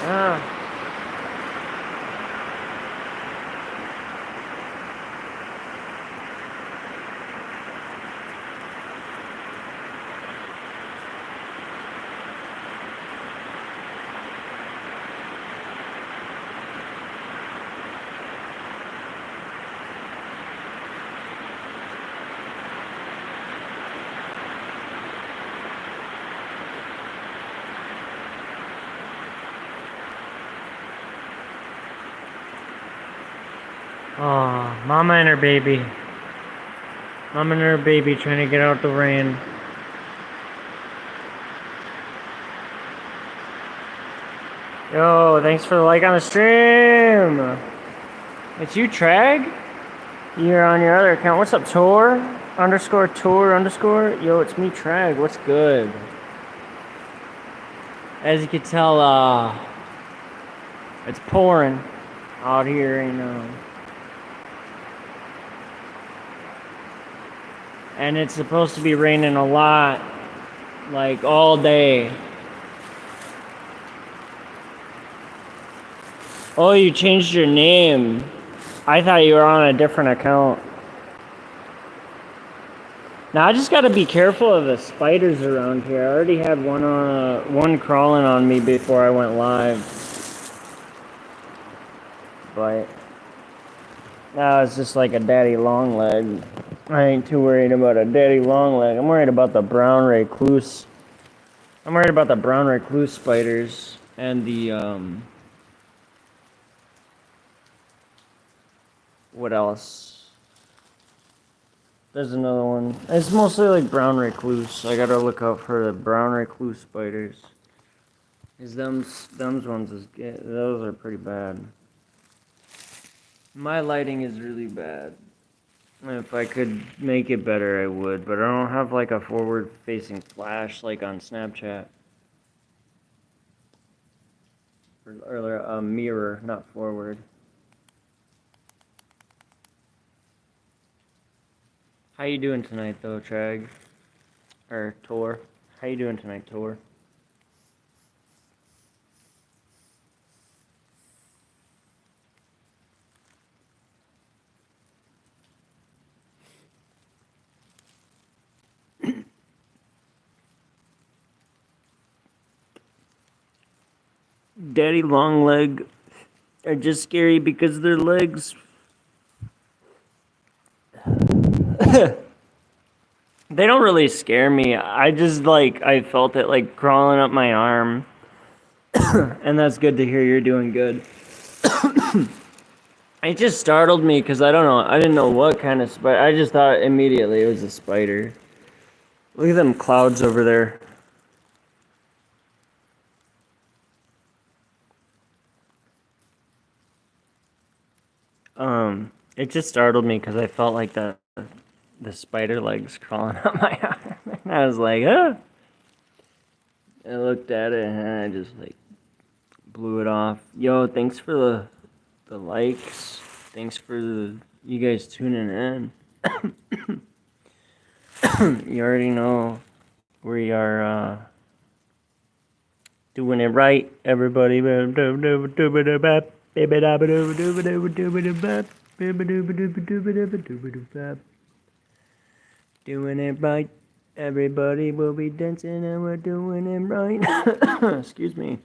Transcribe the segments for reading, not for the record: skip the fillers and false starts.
Ah. Oh, mama and her baby. Mama and her baby trying to get out the rain. Yo, thanks for the like on the stream. It's you, Trag? You're on your other account. What's up, Tor? Underscore Tor underscore. Yo, it's me, Trag. What's good? As you can tell, it's pouring out here, and it's supposed to be raining a lot, like all day. Oh, you changed your name. I thought you were on a different account. Now I just gotta be careful of the spiders around here. I already had one crawling on me before I went live. But now it's just like a daddy long leg. I ain't too worried about a daddy long leg. I'm worried about the brown recluse. I'm worried about the brown recluse spiders and the what else? There's another one. It's mostly like brown recluse. I gotta look out for the brown recluse spiders. Cause them's ones those are pretty bad. My lighting is really bad. If I could make it better, I would, but I don't have like a forward-facing flash like on Snapchat. Or a mirror, not forward. How you doing tonight, though, Trag? Or Tor? How you doing tonight, Tor? Daddy long leg are just scary because their legs. They don't really scare me. I just I felt it like crawling up my arm. And that's good to hear you're doing good. It just startled me because I don't know. I didn't know what kind of spider. I just thought immediately it was a spider. Look at them clouds over there. It just startled me because I felt like the spider legs crawling up my arm. And I was like, ah. I looked at it and I just blew it off. Yo, thanks for the likes. Thanks for you guys tuning in. You already know we are doing it right, everybody. Doing it right. Everybody will be dancing and we're doing it right. Excuse me.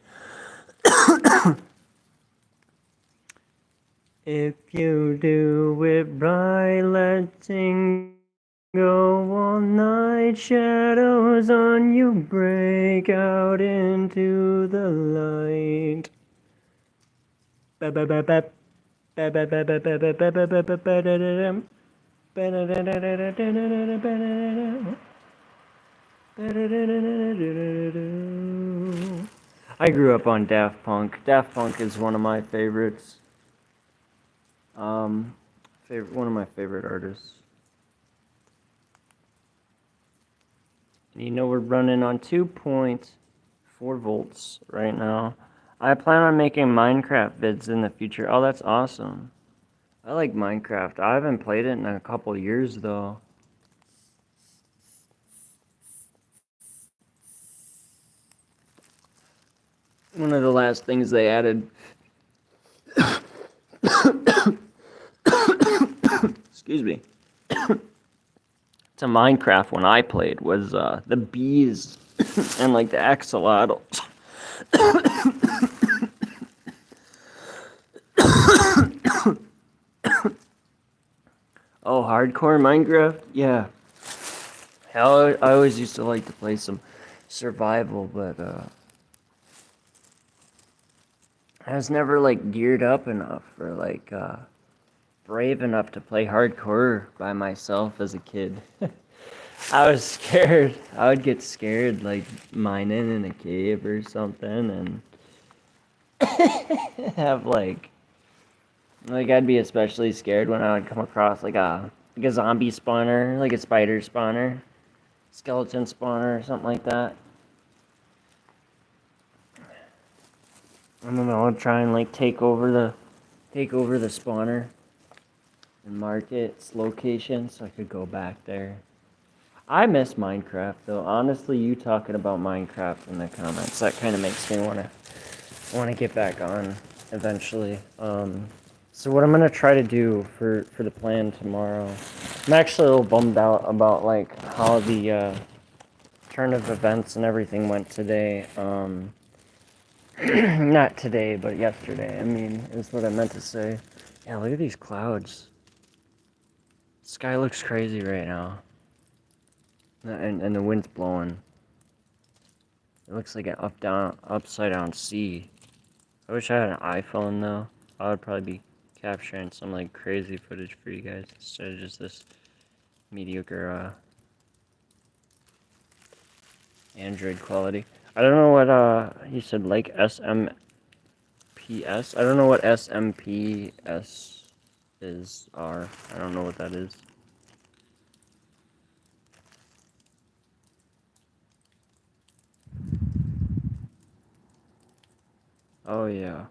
If you do it right, let's sing. Go all night, shadows on you, break out into the light. I grew up on Daft Punk. Daft Punk is one of my favorites. One of my favorite artists. You know we're running on 2.4 volts right now. I plan on making Minecraft vids in the future. Oh, that's awesome. I like Minecraft. I haven't played it in a couple years though. one of the last things they added, excuse me, to Minecraft when I played was the bees and like the axolotls. Oh, hardcore Minecraft? Yeah. I always used to like to play some survival, but I was never like geared up enough or like brave enough to play hardcore by myself as a kid. I was scared. I would get scared like mining in a cave or something and have like I'd be especially scared when I would come across like a zombie spawner, like a spider spawner, skeleton spawner or something like that. And then I would try and like take over the spawner and mark its location so I could go back there. I miss Minecraft though. Honestly, you talking about Minecraft in the comments, that kind of makes me wanna get back on eventually. So what I'm gonna try to do for the plan tomorrow, I'm actually a little bummed out about like how the turn of events and everything went today. Not today, but yesterday. I mean, is what I meant to say. Yeah, look at these clouds. Sky looks crazy right now. And the wind's blowing. It looks like an upside down sea. I wish I had an iPhone though. I would probably be capturing some like crazy footage for you guys instead of just this mediocre Android quality. I don't know what he said, like SMPS. I don't know what SMPS are. I don't know what that is. Oh yeah.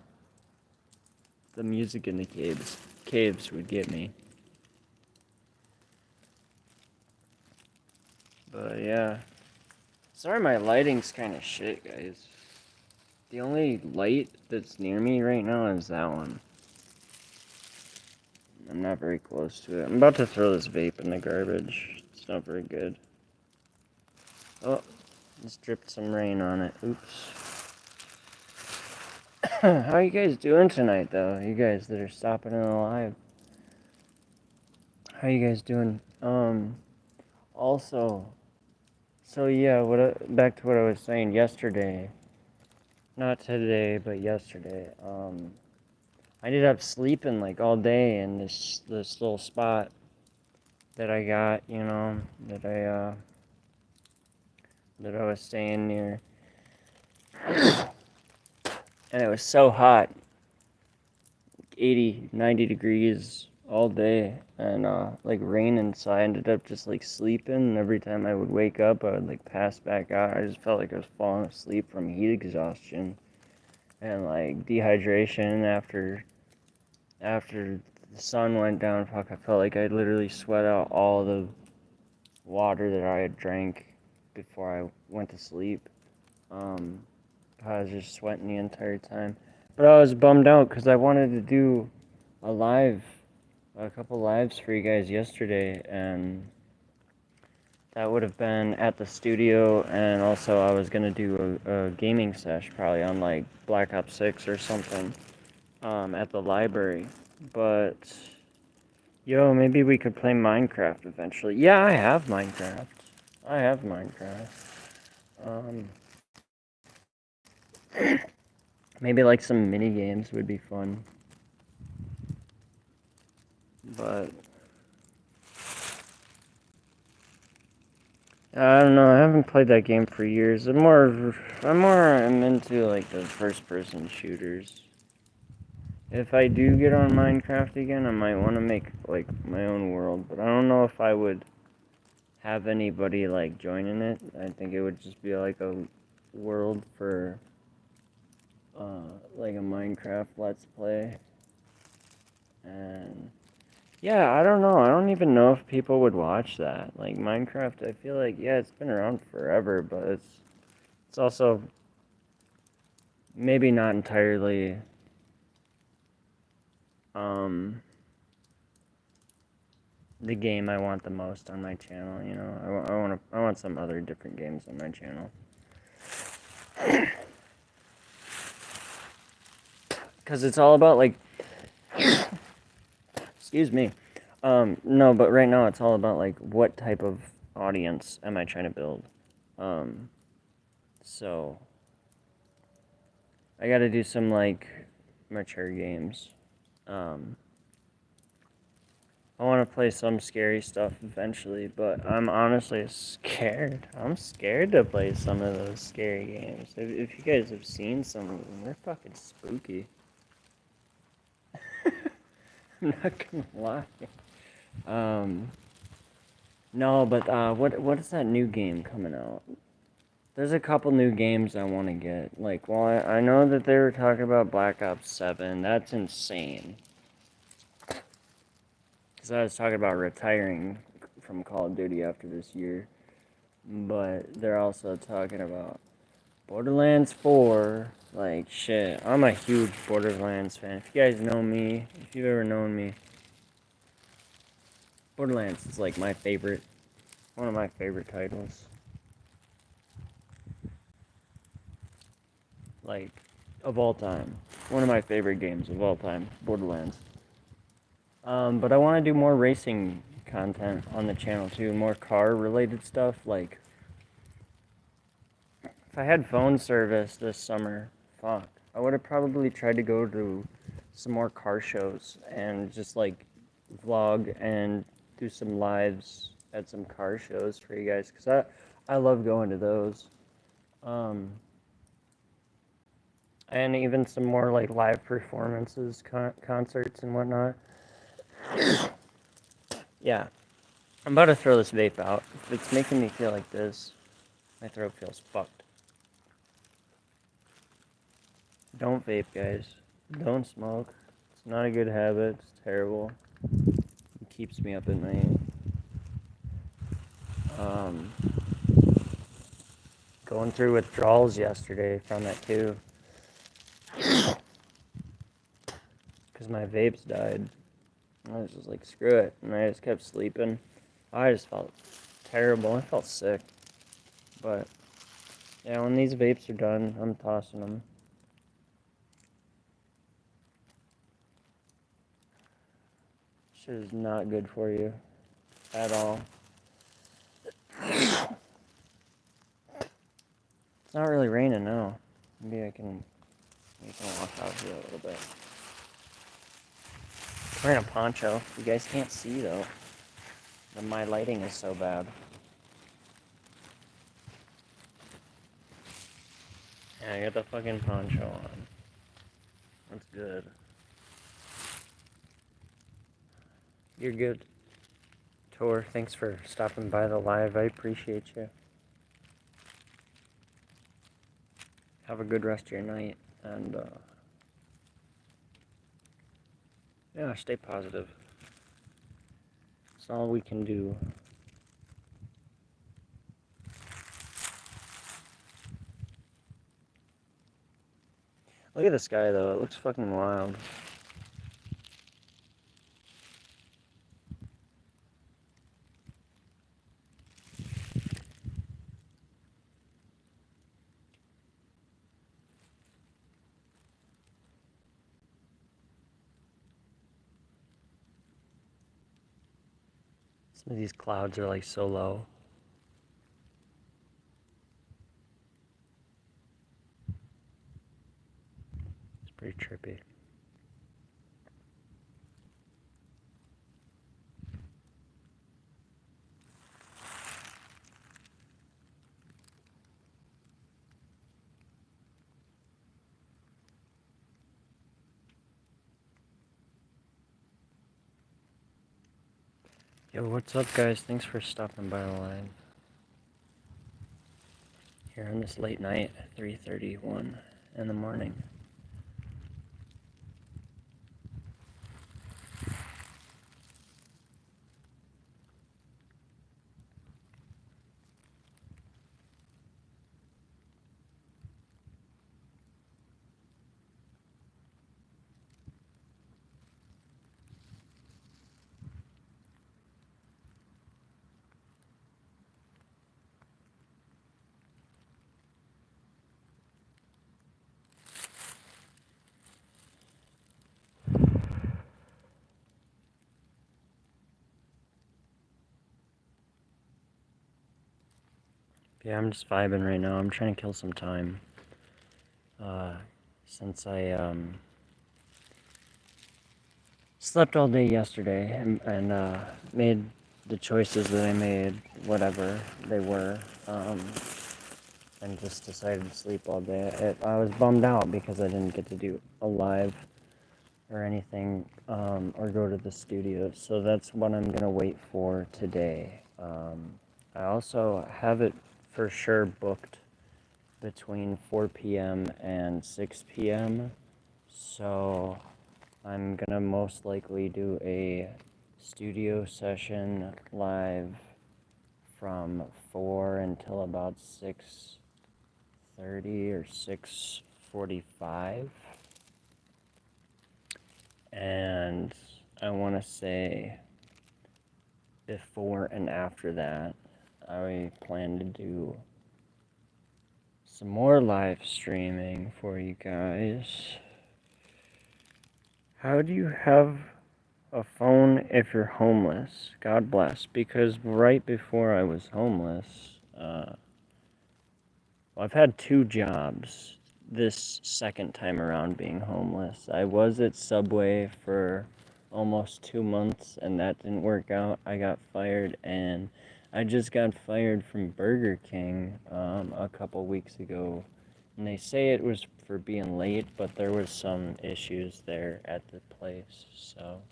The music in the caves would get me. But yeah. Sorry my lighting's kind of shit, guys. The only light that's near me right now is that one. I'm not very close to it. I'm about to throw this vape in the garbage. It's not very good. Oh, just dripped some rain on it. Oops. How you guys doing tonight, though? You guys that are stopping in the live. How you guys doing? Also, so yeah, back to what I was saying yesterday. Not today, but yesterday. I ended up sleeping like all day in this little spot that I got, you know, that I was staying near. And it was so hot, 80, 90 degrees all day, and like raining, so I ended up just like sleeping, and every time I would wake up I would like pass back out. I just felt like I was falling asleep from heat exhaustion and like dehydration after the sun went down. Fuck, I felt like I literally sweat out all the water that I had drank before I went to sleep. I was just sweating the entire time. But I was bummed out because I wanted to do a couple lives for you guys yesterday, and that would have been at the studio, and also I was gonna do a gaming sesh probably on like Black Ops 6 or something, at the library. But yo, maybe we could play Minecraft eventually. Yeah, I have Minecraft. I have Minecraft. Maybe like some mini games would be fun. But I don't know. I haven't played that game for years. I'm into like the first-person shooters. If I do get on Minecraft again, I might want to make like my own world, but I don't know if I would have anybody like joining it. I think it would just be like a world for like a Minecraft Let's Play. And yeah, I don't know. I don't even know if people would watch that. Like Minecraft, I feel like yeah, it's been around forever, but it's also maybe not entirely um, the game I want the most on my channel. You know, I want some other different games on my channel. Because it's all about like, excuse me. No, but right now it's all about like what type of audience am I trying to build. So I got to do some like mature games. Um, I want to play some scary stuff eventually, but I'm honestly scared. I'm scared to play some of those scary games. If you guys have seen some of them, they're fucking spooky. I'm not gonna lie. No, but what is that new game coming out? There's a couple new games I want to get. Like, well, I know that they were talking about Black Ops 7. That's insane. Because I was talking about retiring from Call of Duty after this year. But they're also talking about Borderlands 4. Like, shit. I'm a huge Borderlands fan. If you guys know me, if you've ever known me, Borderlands is like my favorite. One of my favorite titles. Like, of all time. One of my favorite games of all time. Borderlands. But I want to do more racing content on the channel too, more car related stuff. Like, if I had phone service this summer, fuck, I would have probably tried to go to some more car shows and just like vlog and do some lives at some car shows for you guys, because I love going to those. Um, and even some more like live performances, concerts and whatnot. Yeah. I'm about to throw this vape out. If it's making me feel like this, my throat feels fucked. Don't vape, guys. Don't smoke. It's not a good habit. It's terrible. It keeps me up at night. Um, Going through withdrawals yesterday from it too. Because my vapes died. I was just like, screw it. And I just kept sleeping. I just felt terrible. I felt sick. But, yeah, when these vapes are done, I'm tossing them. Shit is not good for you. At all. It's not really raining now. Maybe I can walk out here a little bit. I'm wearing a poncho. You guys can't see though. And my lighting is so bad. Yeah, I got the fucking poncho on. That's good. You're good. Tor, thanks for stopping by the live. I appreciate you. Have a good rest of your night. And, yeah, stay positive. It's all we can do. Look at the sky, though. It looks fucking wild. Some of these clouds are, like, so low. It's pretty trippy. Yo, what's up, guys? Thanks for stopping by the live. Here on this late night at 3:31 in the morning. Yeah, I'm just vibing right now. I'm trying to kill some time. Since I slept all day yesterday and made the choices that I made, whatever they were, and just decided to sleep all day. I was bummed out because I didn't get to do a live or anything, or go to the studio. So that's what I'm gonna wait for today. I also have it for sure booked between 4 p.m. and 6 p.m. So I'm gonna most likely do a studio session live from 4 until about 6:30 or 6:45. And I want to say before and after that, I plan to do some more live streaming for you guys. How do you have a phone if you're homeless? God bless. Because right before I was homeless, I've had 2 jobs this second time around being homeless. I was at Subway for almost 2 months and that didn't work out. I got fired, and I just got fired from Burger King a couple weeks ago. And they say it was for being late, but there was some issues there at the place, so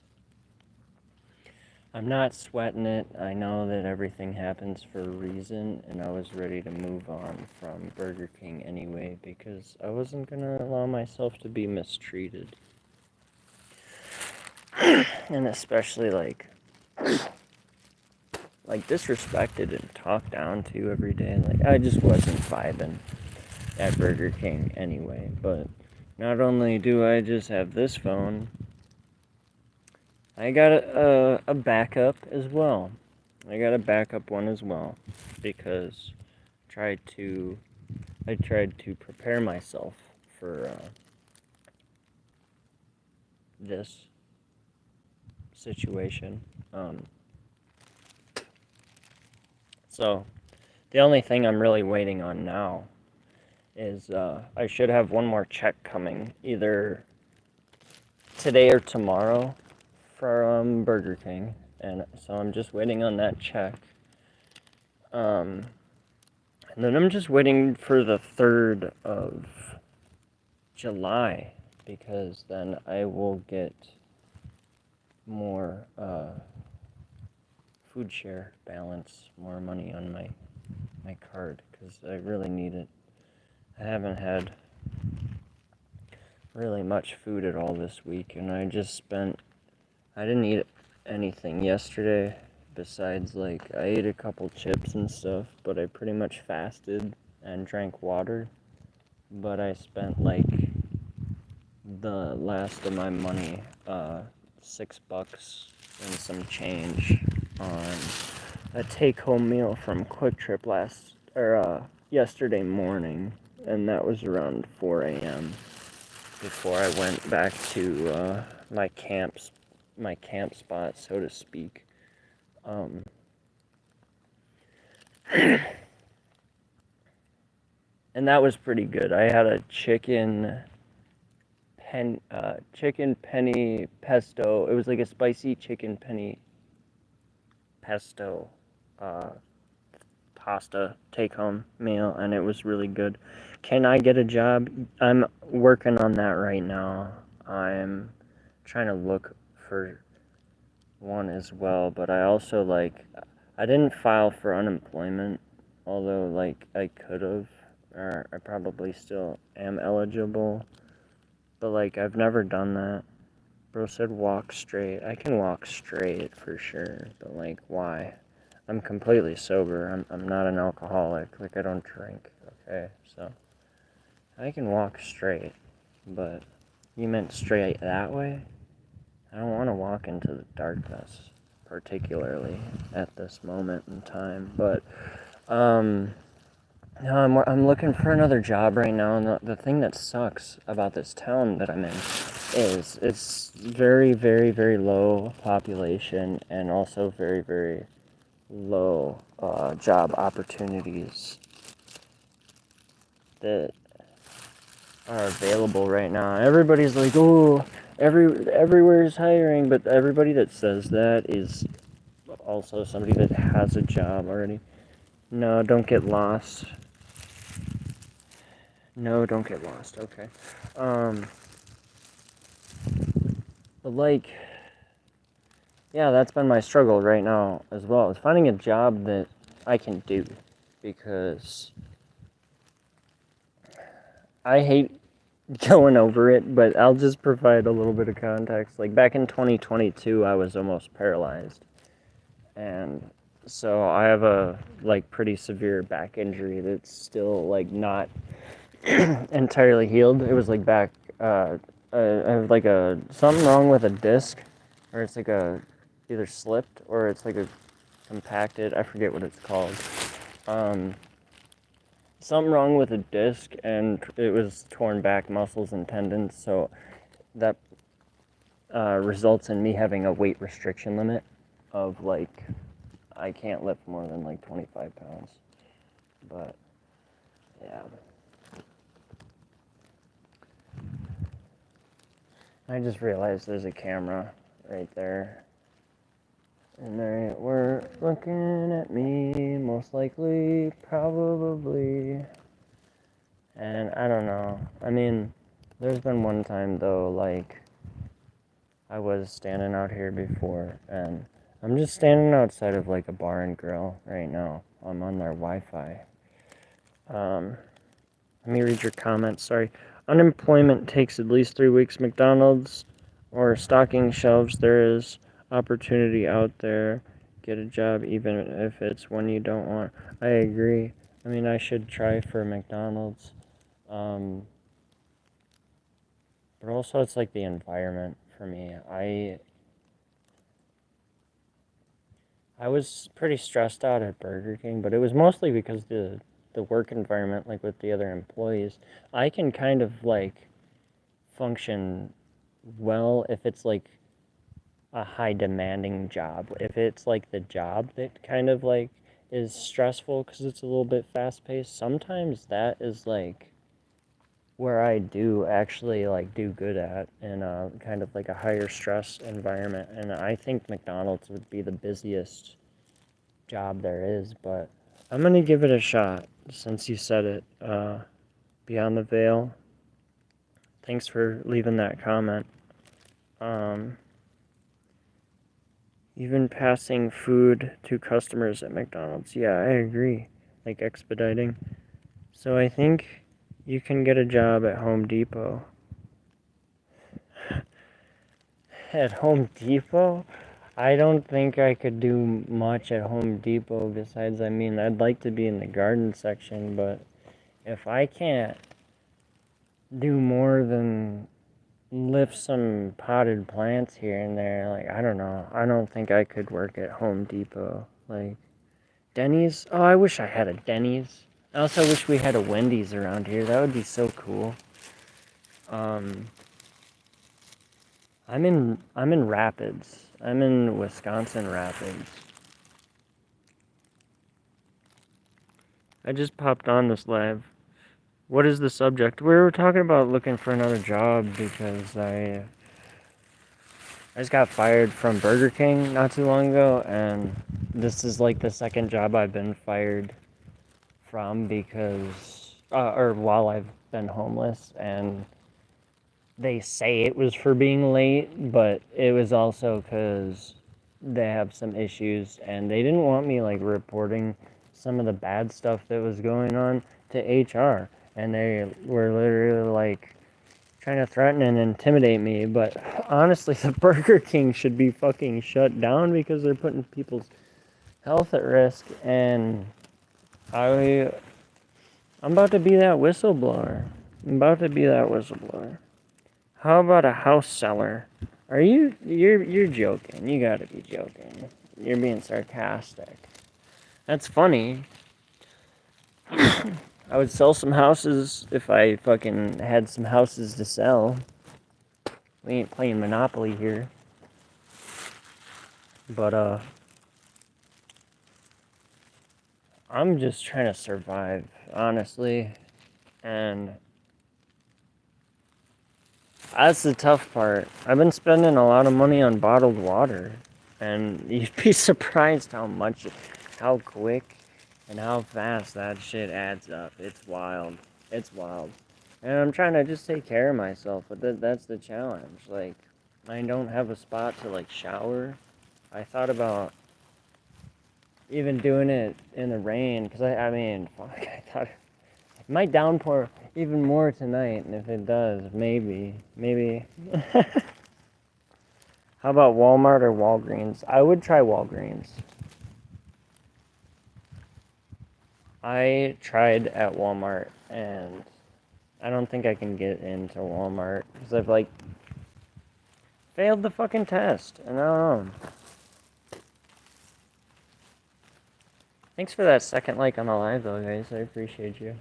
I'm not sweating it. I know that everything happens for a reason, and I was ready to move on from Burger King anyway because I wasn't gonna allow myself to be mistreated. And especially like disrespected and talked down to every day. Like, I just wasn't vibing at Burger King anyway. But not only do I just have this phone, I got a backup as well. I got a backup one as well because I tried to prepare myself for this situation. So the only thing I'm really waiting on now is I should have one more check coming either today or tomorrow from Burger King, and so I'm just waiting on that check. And then I'm just waiting for the 3rd of July because then I will get more food share balance, more money on my card because I really need it. I haven't had really much food at all this week, and I didn't eat anything yesterday besides like I ate a couple chips and stuff, but I pretty much fasted and drank water. But I spent like the last of my money, $6 and some change on a take-home meal from Quick Trip yesterday morning, and that was around 4 a.m. before I went back to my camp spot, so to speak. And that was pretty good. I had a chicken penny pesto. It was like a spicy chicken penny pesto pasta take-home meal, and it was really good. Can I get a job? I'm working on that right now. I'm trying to look for one as well, but I also I didn't file for unemployment, although I could have, or I probably still am eligible, but I've never done that. Bro said walk straight. I can walk straight for sure, but why? I'm completely sober. I'm not an alcoholic. I don't drink. Okay, so I can walk straight, but you meant straight that way? I don't want to walk into the darkness, particularly at this moment in time. But no, I'm looking for another job right now, and the thing that sucks about this town that I'm in is it's very, very, very low population and also very, very low job opportunities. that are available right now. Everybody's like, oh, everywhere's hiring, but everybody that says that is also somebody that has a job already. No, don't get lost. No, don't get lost. Okay. But like, yeah, that's been my struggle right now as well. Is finding a job that I can do, because I hate going over it, but I'll just provide a little bit of context. Like back in 2022, I was almost paralyzed, and so I have a like pretty severe back injury that's still like not entirely healed. It was like back. I have like a something wrong with a disc, or it's like a either slipped or it's like a compacted. I forget what it's called. Um, Something wrong with a disc, and it was torn back muscles and tendons. So that results in me having a weight restriction limit of like I can't lift more than like 25 pounds. But yeah. I just realized there's a camera right there. And they were looking at me, most likely, probably. And I don't know. I mean, there's been one time though, like, I was standing out here before, and I'm just standing outside of like a bar and grill right now. I'm on their Wi-Fi. Let me read your comments. Sorry. Unemployment takes at least 3 weeks. McDonald's or stocking shelves. There is opportunity out there. Get a job even if it's one you don't want. I agree. I mean, I should try for McDonald's. But also it's like the environment for me. I was pretty stressed out at Burger King, but it was mostly because the work environment, like with the other employees. I can kind of like function well if it's like a high demanding job. If it's like the job that kind of like is stressful because it's a little bit fast paced, sometimes that is like where I do actually like do good at in a kind of like a higher stress environment. And I think McDonald's would be the busiest job there is, but I'm gonna give it a shot since you said it. Beyond the Veil, thanks for leaving that comment. Even passing food to customers at McDonald's. Yeah, I agree. Like expediting. So I think you can get a job at Home Depot. At Home Depot? I don't think I could do much at Home Depot besides, I mean, I'd like to be in the garden section, but if I can't do more than lift some potted plants here and there, like, I don't know. I don't think I could work at Home Depot. Like, Denny's? Oh, I wish I had a Denny's. I also wish we had a Wendy's around here. That would be so cool. I'm in Rapids. I'm in Wisconsin Rapids. I just popped on this live. What is the subject? We were talking about looking for another job because I just got fired from Burger King not too long ago, and this is like the second job I've been fired from because or while I've been homeless, and they say it was for being late, but it was also because they have some issues and they didn't want me like reporting some of the bad stuff that was going on to HR, and they were literally like trying to threaten and intimidate me. But honestly, the Burger King should be fucking shut down because they're putting people's health at risk, and I'm about to be that whistleblower. I'm about to be that whistleblower. How about a house seller? You're joking. You gotta be joking. You're being sarcastic. That's funny. I would sell some houses if I fucking had some houses to sell. We ain't playing Monopoly here. But I'm just trying to survive, honestly. And that's the tough part. I've been spending a lot of money on bottled water, and you'd be surprised how quick, and how fast that shit adds up. It's wild. It's wild. And I'm trying to just take care of myself, but that's the challenge. Like, I don't have a spot to, like, shower. I thought about even doing it in the rain, because I mean, fuck, I thought it might downpour even more tonight, and if it does, maybe. How about Walmart or Walgreens? I would try Walgreens. I tried at Walmart, and I don't think I can get into Walmart, because I've, like, failed the fucking test, and I don't know. Thanks for that second like on the live, though, guys. I appreciate you.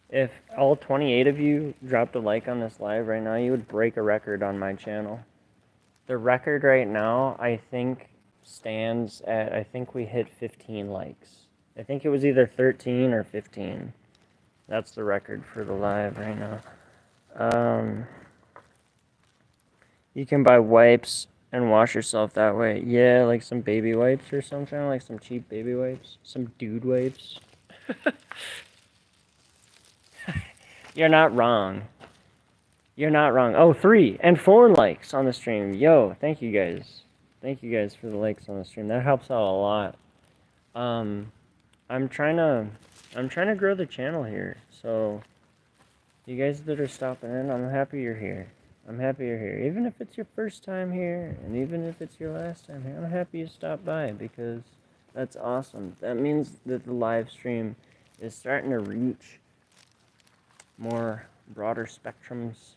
If all 28 of you dropped a like on this live right now, you would break a record on my channel. The record right now, I think, stands at, I think we hit 15 likes. I think it was either 13 or 15. That's the record for the live right now. You can buy wipes and wash yourself that way. Yeah, like some baby wipes or something, like some cheap baby wipes. Some dude wipes. You're not wrong. You're not wrong. Oh, 3 and 4 likes on the stream. Yo, thank you guys. Thank you guys for the likes on the stream. That helps out a lot. I'm trying to grow the channel here. So, you guys that are stopping in, I'm happy you're here. I'm happy you're here. Even if it's your first time here, and even if it's your last time here, I'm happy you stopped by, because that's awesome. That means that the live stream is starting to reach more broader spectrums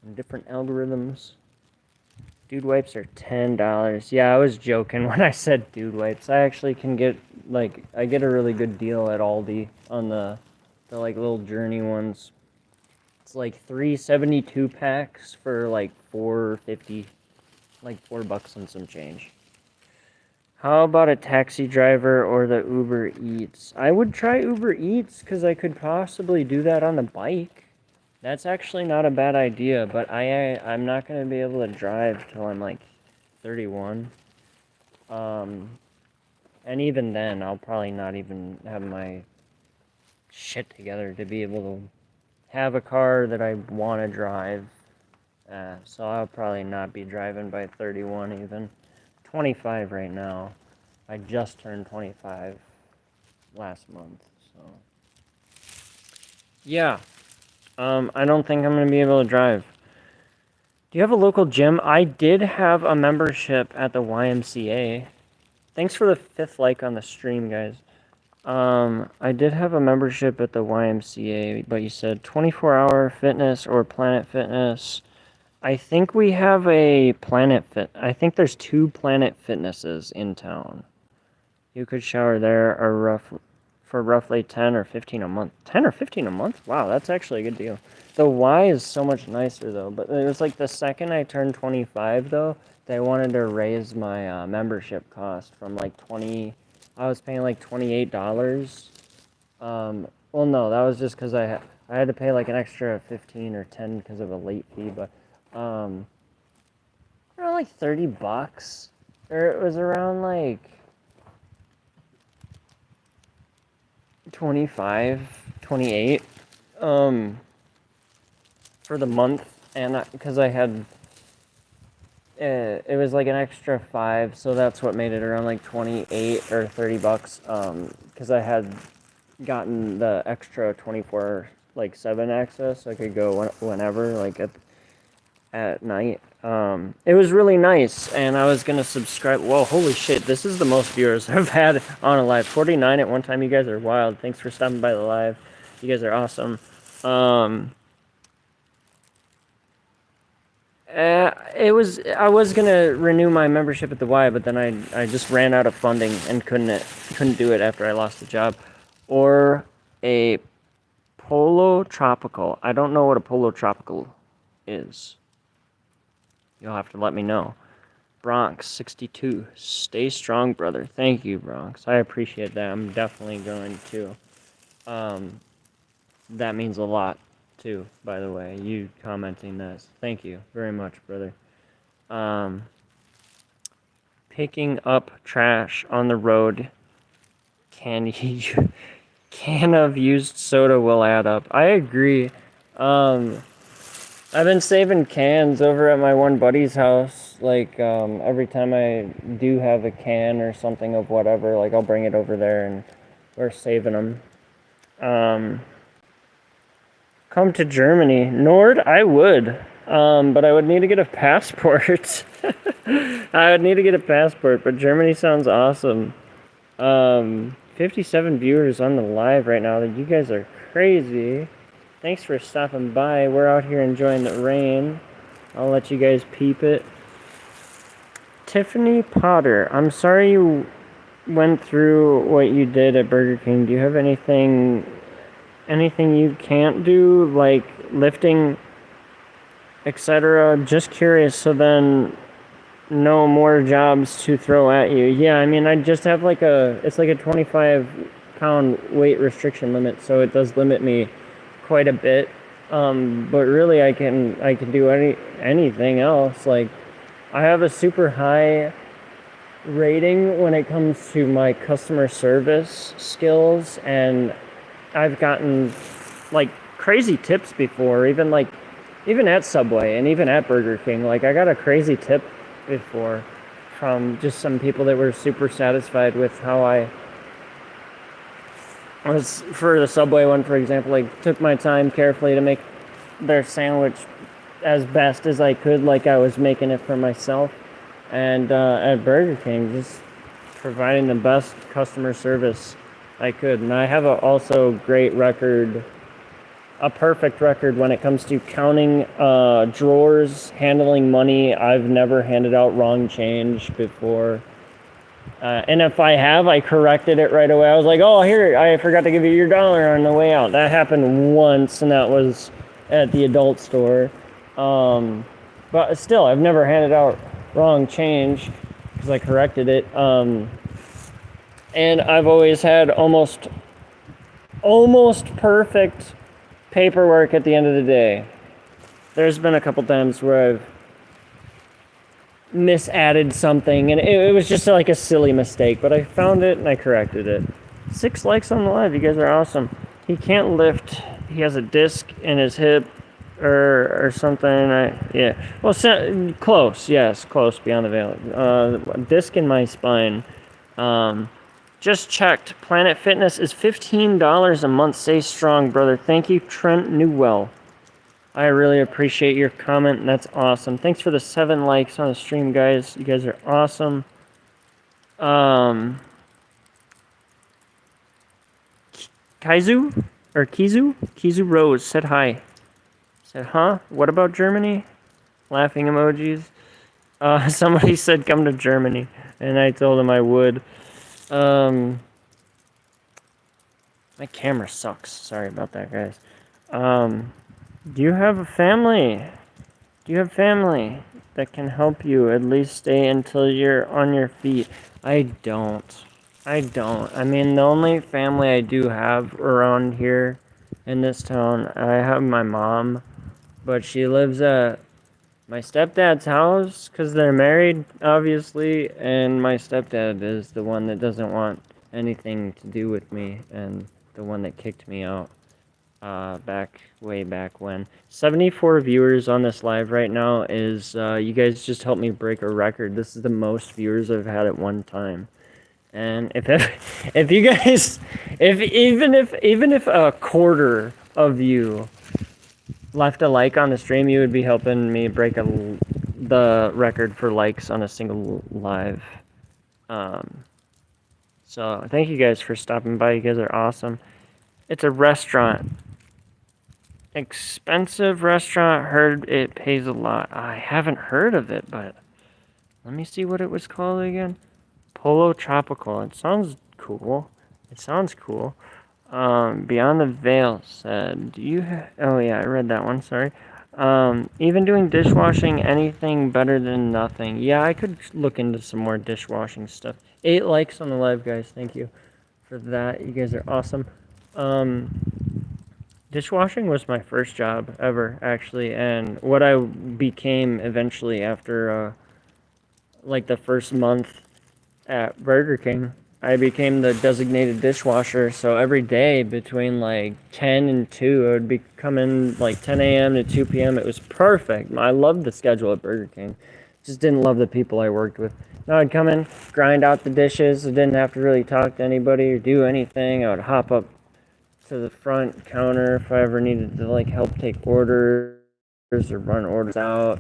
and different algorithms. Dude wipes are $10. Yeah, I was joking when I said dude wipes. I actually can get, like, I get a really good deal at Aldi on the like little Journey ones. It's like 372 packs for like $4.50, like $4 and some change. How about a taxi driver or the Uber Eats? I would try Uber Eats, because I could possibly do that on the bike. That's actually not a bad idea, but I'm not going to be able to drive till I'm like 31. And even then, I'll probably not even have my shit together to be able to have a car that I want to drive. So I'll probably not be driving by 31 even. 25 right now. I just turned 25 last month, so. Yeah. I don't think I'm going to be able to drive. Do you have a local gym? I did have a membership at the YMCA. Thanks for the 5th like on the stream, guys. I did have a membership at the YMCA, but you said 24-hour fitness or Planet Fitness. I think we have a Planet Fit. I think there's 2 Planet Fitnesses in town. You could shower there for roughly 10 or 15 a month. 10 or 15 a month? Wow, that's actually a good deal. The Y is so much nicer, though. But it was like the second I turned 25, though, they wanted to raise my membership cost from like 20. I was paying like $28. Well, no, that was just because I had to pay like an extra 15 or 10 because of a late fee. But around like $30, or it was around like 25, 28, for the month, and because I had, it was like an extra 5, so that's what made it around like 28 or $30, because I had gotten the extra 24/7 access, so I could go whenever, like at night. It was really nice, and I was gonna subscribe. Whoa, holy shit, this is the most viewers I've had on a live. 49 at one time. You guys are wild. Thanks for stopping by the live. You guys are awesome. I was gonna renew my membership at the Y, but then I just ran out of funding and couldn't do it after I lost the job. Or a Polo Tropical. I don't know what a Polo Tropical is. You'll have to let me know. Bronx 62. Stay strong, brother. Thank you, Bronx. I appreciate that. I'm definitely going to. That means a lot too, by the way. You commenting this. Thank you very much, brother. Picking up trash on the road can of used soda will add up. I agree. I've been saving cans over at my one buddy's house. Like, every time I do have a can or something of whatever, like, I'll bring it over there and we're saving them. Come to Germany. Nord, I would. But I would need to get a passport. I would need to get a passport, but Germany sounds awesome. 57 viewers on the live right now. You guys are crazy. Thanks for stopping by. We're out here enjoying the rain. I'll let you guys peep it. Tiffany Potter, I'm sorry you went through what you did at Burger King. Do you have anything you can't do, like lifting, etc.? Just curious, so then no more jobs to throw at you. Yeah, I mean, I just have it's like a 25-pound weight restriction limit, so it does limit me quite a bit. But really, I can do anything else. Like, I have a super high rating when it comes to my customer service skills, and I've gotten like crazy tips before, even at Subway and even at Burger King. Like, I got a crazy tip before from just some people that were super satisfied with how I was, for the Subway one, for example, like, took my time carefully to make their sandwich as best as I could, like I was making it for myself. And at Burger King, just providing the best customer service I could. And I have also great record, a perfect record when it comes to counting drawers, handling money. I've never handed out wrong change before. And if I have, I corrected it right away. I was like, oh, here, I forgot to give you your dollar on the way out. That happened once, and that was at the adult store. But still, I've never handed out wrong change because I corrected it. And I've always had almost perfect paperwork at the end of the day. There's been a couple times where I've misadded something, and it was just like a silly mistake, but I found it and I corrected it. 6 likes on the live. You guys are awesome. He can't lift. He has a disc in his hip or something. Yeah. Well, close. Yes, close beyond the veil. Disc in my spine. Just checked. Planet Fitness is $15 a month. Stay strong, brother. Thank you, Trent Newell. I really appreciate your comment, and that's awesome. Thanks for the 7 likes on the stream, guys. You guys are awesome. Kizu Rose said hi. Said, huh? What about Germany? Laughing emojis. Somebody said come to Germany, and I told him I would. My camera sucks. Sorry about that, guys. Do you have a family? Do you have family that can help you at least stay until you're on your feet? I don't. I mean, the only family I do have around here in this town, I have my mom, but she lives at my stepdad's house because they're married, obviously, and my stepdad is the one that doesn't want anything to do with me and the one that kicked me out. Way back when. 74 viewers on this live right now is, you guys just helped me break a record. This is the most viewers I've had at one time. And if you guys, even if a quarter of you left a like on the stream, you would be helping me break the record for likes on a single live. So thank you guys for stopping by. You guys are awesome. It's a restaurant. Expensive restaurant. Heard it pays a lot. I haven't heard of it, but let me see what it was called again. Polo Tropical. It sounds cool. Beyond the Veil said, do you oh yeah, I read that one, sorry. Even doing dishwashing, anything better than nothing. Yeah, I could look into some more dishwashing stuff. 8 likes on the live, guys. Thank you for that. You guys are awesome. Dishwashing was my first job ever, actually, and what I became eventually after, like the first month at Burger King, I became the designated dishwasher. So every day between like 10 and 2, I would be coming like 10 a.m. to 2 p.m. It was perfect. I loved the schedule at Burger King. Just didn't love the people I worked with. Now I'd come in, grind out the dishes. I didn't have to really talk to anybody or do anything. I would hop up to the front counter if I ever needed to like help take orders or run orders out.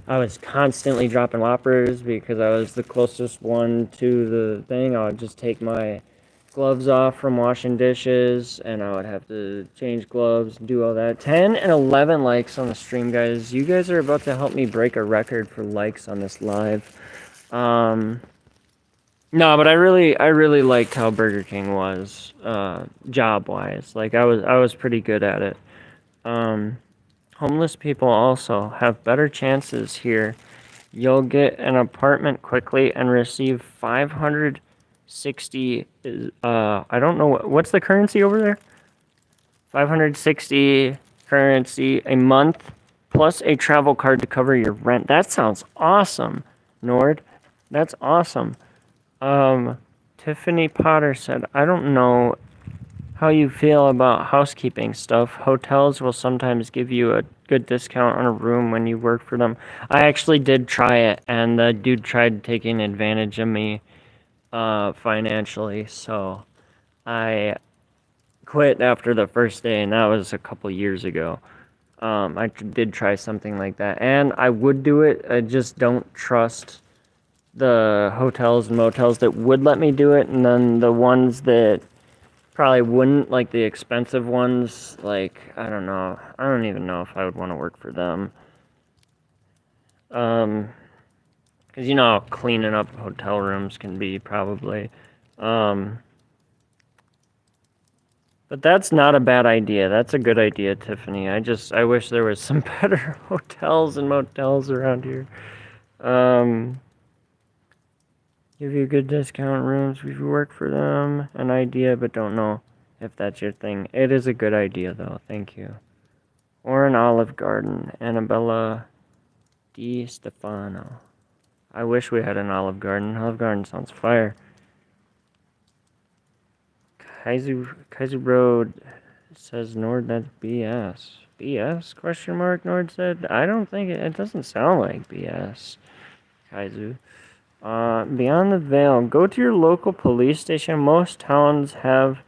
I was constantly dropping whoppers because I was the closest one to the thing. I would just take my gloves off from washing dishes and I would have to change gloves and do all that. 10 and 11 likes on the stream, guys. You guys are about to help me break a record for likes on this live. No, but I really liked how Burger King was, job wise. Like I was pretty good at it. Homeless people also have better chances here. You'll get an apartment quickly and receive 560. I don't know what's the currency over there. 560 currency a month plus a travel card to cover your rent. That sounds awesome, Nord. That's awesome. Tiffany Potter said, I don't know how you feel about housekeeping stuff. Hotels will sometimes give you a good discount on a room when you work for them. I actually did try it, and the dude tried taking advantage of me financially, so I quit after the first day, and that was a couple years ago. I did try something like that, and I would do it. I just don't trust the hotels and motels that would let me do it, and then the ones that probably wouldn't, like the expensive ones, like, I don't know. I don't even know if I would want to work for them. Because you know how cleaning up hotel rooms can be, probably. But that's not a bad idea. That's a good idea, Tiffany. I wish there was some better hotels and motels around here. Give you good discount rooms if you work for them. An idea, but don't know if that's your thing. It is a good idea, though. Thank you. Or an Olive Garden. Annabella Di Stefano. I wish we had an Olive Garden. Olive Garden sounds fire. Kaizu Road says Nord, that's BS. BS? Question mark, Nord said. I don't think it doesn't sound like BS. Kaizu. Beyond the Veil, go to your local police station. Most towns have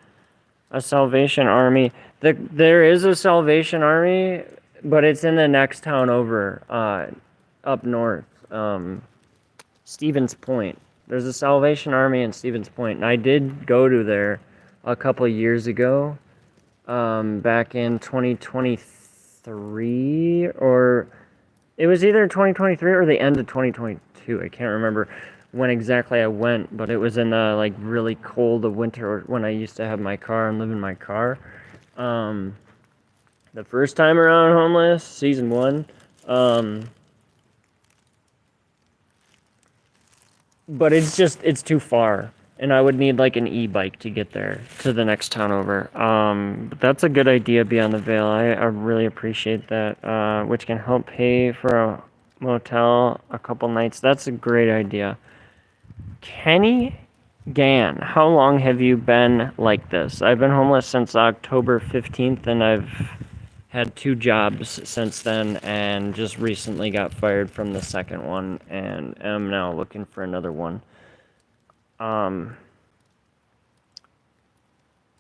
a Salvation Army. There is a Salvation Army, but it's in the next town over, up north. Stevens Point. There's a Salvation Army in Stevens Point, and I did go to there a couple years ago, back in 2023, or it was either 2023 or the end of 2022. I can't remember when exactly I went, but it was in the like really cold of winter when I used to have my car and live in my car. The first time around homeless, season 1. But it's too far, and I would need like an e-bike to get there to the next town over. But that's a good idea, Beyond the Veil. I really appreciate that, which can help pay for a motel a couple nights. That's a great idea. Kenny Gann, how long have you been like this? I've been homeless since October 15th, and I've had 2 jobs since then, and just recently got fired from the second one, and am now looking for another one.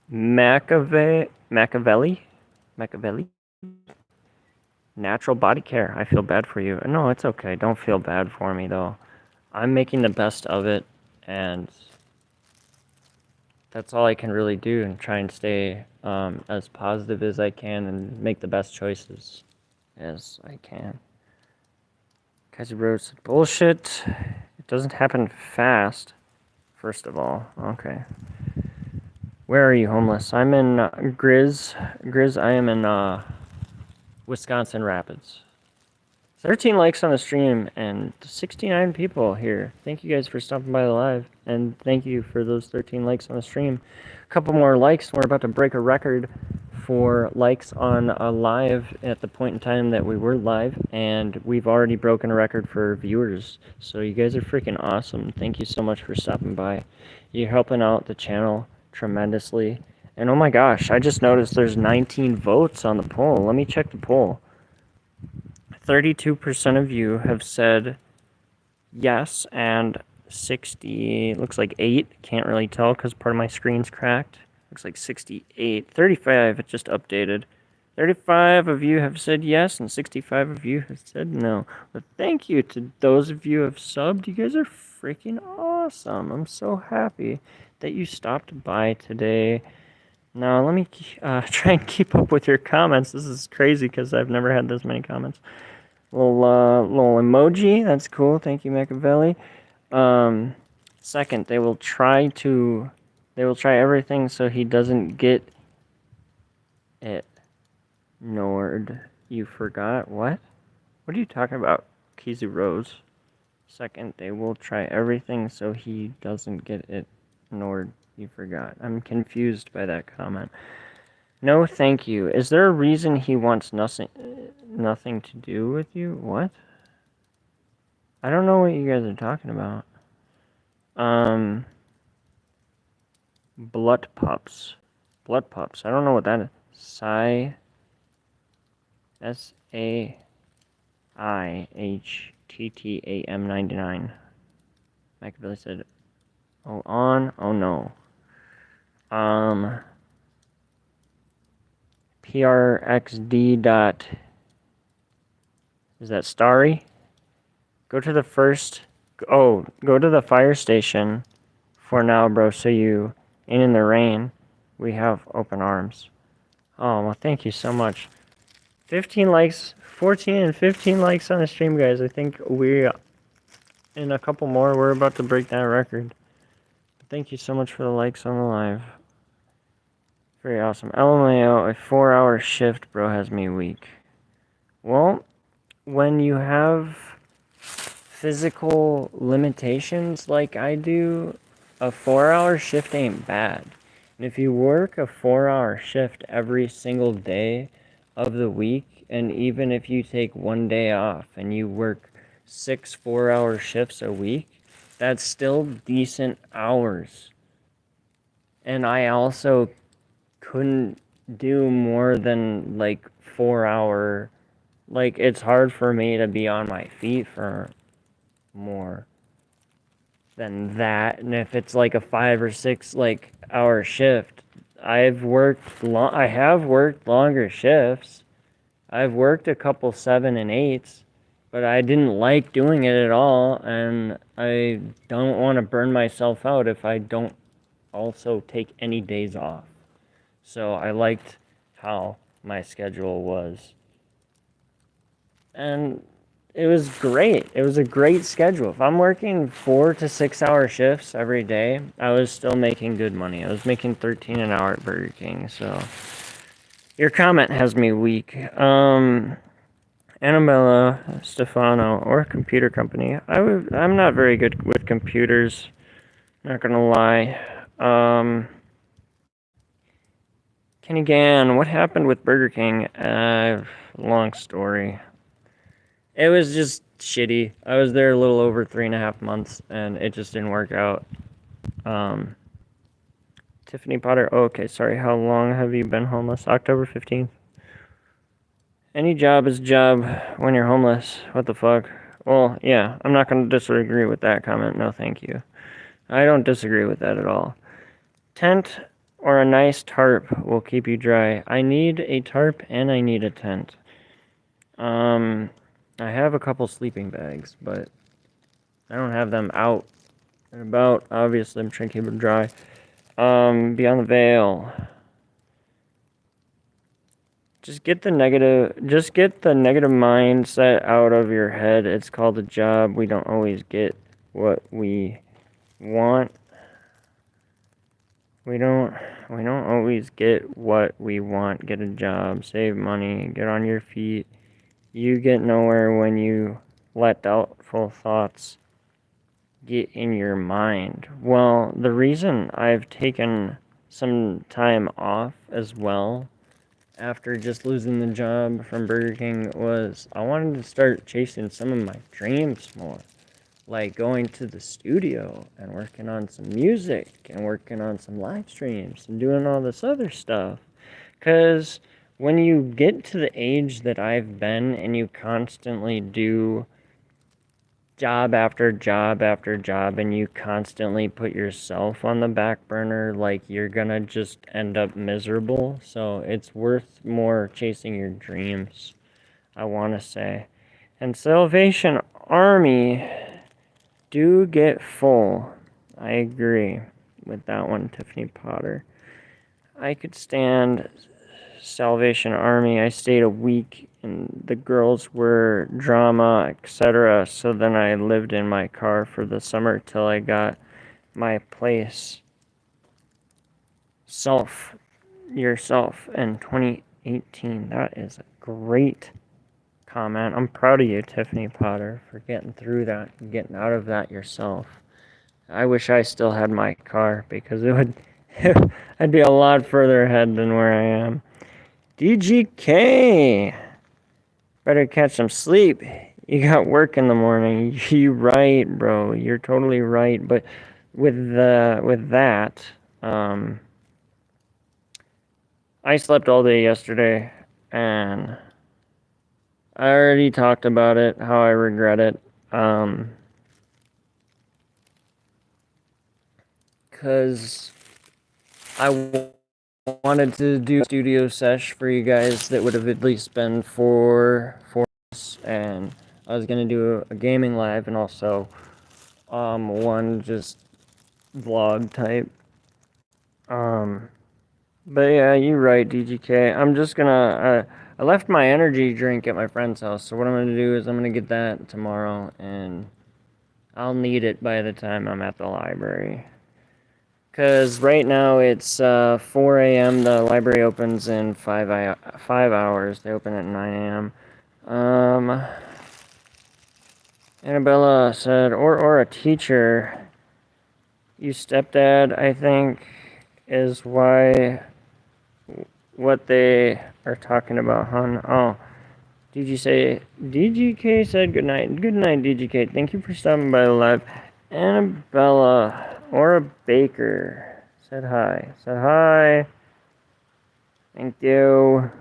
Machiavelli? Natural body care. I feel bad for you. No, it's okay. Don't feel bad for me, though. I'm making the best of it, and that's all I can really do, and try and stay as positive as I can and make the best choices as I can. Kaiser Road said, bullshit. It doesn't happen fast, first of all. Okay. Where are you homeless? I'm in Grizz. Grizz, I am in Wisconsin Rapids. 13 likes on the stream and 69 people here. Thank you guys for stopping by the live, and thank you for those 13 likes on the stream. A couple more likes. We're about to break a record for likes on a live at the point in time that we were live, and we've already broken a record for viewers. So you guys are freaking awesome. Thank you so much for stopping by. You're helping out the channel tremendously. And oh my gosh, I just noticed there's 19 votes on the poll. Let me check the poll. 32% of you have said yes, and 60, looks like 8, can't really tell because part of my screen's cracked. Looks like 68, 35, it just updated. 35 of you have said yes, and 65 of you have said no. But thank you to those of you who have subbed. You guys are freaking awesome. I'm so happy that you stopped by today. Now, let me try and keep up with your comments. This is crazy because I've never had this many comments. Little emoji, that's cool. Thank you, Machiavelli. Second, they will try everything so he doesn't get it. Nord, you forgot what? What are you talking about, Kizu Rose? Second, they will try everything so he doesn't get it. Nord, you forgot. I'm confused by that comment. No, thank you. Is there a reason he wants nothing to do with you? What? I don't know what you guys are talking about. Blood pups. Blood pups. I don't know what that is. SAIHTTAM 99. Machiavelli said, oh, on. Oh, no. PRXD dot, is that Starry? Go to the fire station for now, bro, so you ain't in the rain. We have open arms. Oh, well, thank you so much. 15 likes, 14 and 15 likes on the stream, guys. I think in a couple more, we're about to break that record. Thank you so much for the likes on the live. Very awesome. LMAO, a 4-hour shift, bro, has me weak. Well, when you have physical limitations like I do, a 4-hour shift ain't bad. And if you work a 4-hour shift every single day of the week, and even if you take one day off and you work 6 4-hour shifts a week, that's still decent hours. And I also couldn't do more than like 4-hour. Like, it's hard for me to be on my feet for more than that. And if it's like a 5 or 6 like hour shift, I have worked longer shifts. I've worked a couple 7 and 8s, but I didn't like doing it at all, and I don't want to burn myself out if I don't also take any days off. So I liked how my schedule was. And it was great. It was a great schedule. If I'm working 4 to 6 hour shifts every day, I was still making good money. I was making $13 an hour at Burger King, so your comment has me weak. Annabella, Stefano, or computer company. I'm not very good with computers, not gonna lie. Kenny Gann, what happened with Burger King? Long story. It was just shitty. I was there a little over 3.5 months, and it just didn't work out. Tiffany Potter, oh, okay, sorry. How long have you been homeless? October 15th. Any job is a job when you're homeless. What the fuck? Well, yeah, I'm not going to disagree with that comment. No, thank you. I don't disagree with that at all. Tent or a nice tarp will keep you dry. I need a tarp and I need a tent. I have a couple sleeping bags, but I don't have them out and about. Obviously, I'm trying to keep them dry. Beyond the Veil. Just get the negative mindset out of your head. It's called a job. We don't always get what we want. We don't we don't always get what we want. Get a job, save money, get on your feet. You get nowhere when you let doubtful thoughts get in your mind. Well, the reason I've taken some time off as well after just losing the job from Burger King was I wanted to start chasing some of my dreams more. Like going to the studio and working on some music and working on some live streams and doing all this other stuff. Because when you get to the age that I've been and you constantly do job after job after job and you constantly put yourself on the back burner, like you're gonna just end up miserable. So it's worth more chasing your dreams, I want to say. And Salvation Army do get full. I agree with that one, Tiffany Potter. I could stand Salvation Army. I stayed a week and the girls were drama, etc. So then I lived in my car for the summer till I got my place. Yourself in 2018. That is a great comment. I'm proud of you, Tiffany Potter, for getting through that and getting out of that yourself. I wish I still had my car because it would I'd be a lot further ahead than where I am. DGK, better catch some sleep. You got work in the morning. You right, bro. You're totally right. But with that, I slept all day yesterday, and I already talked about it. How I regret it. Cause I wanted to do a studio sesh for you guys that would have at least been for us, and I was gonna do a gaming live and also one just vlog type. But yeah, you're right, DGK. I'm just gonna I left my energy drink at my friend's house, so what I'm gonna do is I'm gonna get that tomorrow, and I'll need it by the time I'm at the library. Because right now it's 4 a.m. The library opens in 5 hours. They open at 9 a.m. Annabella said, or a teacher. You stepdad, I think, is what they are talking about, hon. Oh, DGK said good night. Good night, DGK. Thank you for stopping by the live. Annabella or a Baker said hi. Said hi. Thank you.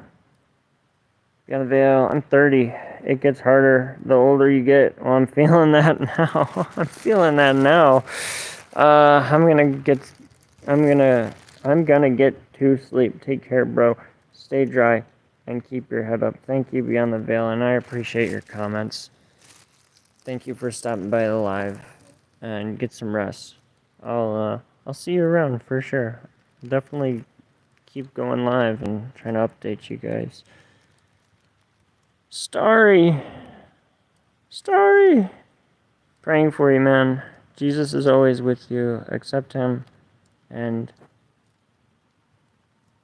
Got a veil. I'm 30. It gets harder the older you get. Well, I'm feeling that now. I'm feeling that now. I'm gonna get to sleep. Take care, bro. Stay dry and keep your head up. Thank you, Beyond the Veil, and I appreciate your comments. Thank you for stopping by the live, and get some rest. I'll see you around for sure. Definitely keep going live and trying to update you guys. Starry, praying for you, man. Jesus is always with you. Accept him, and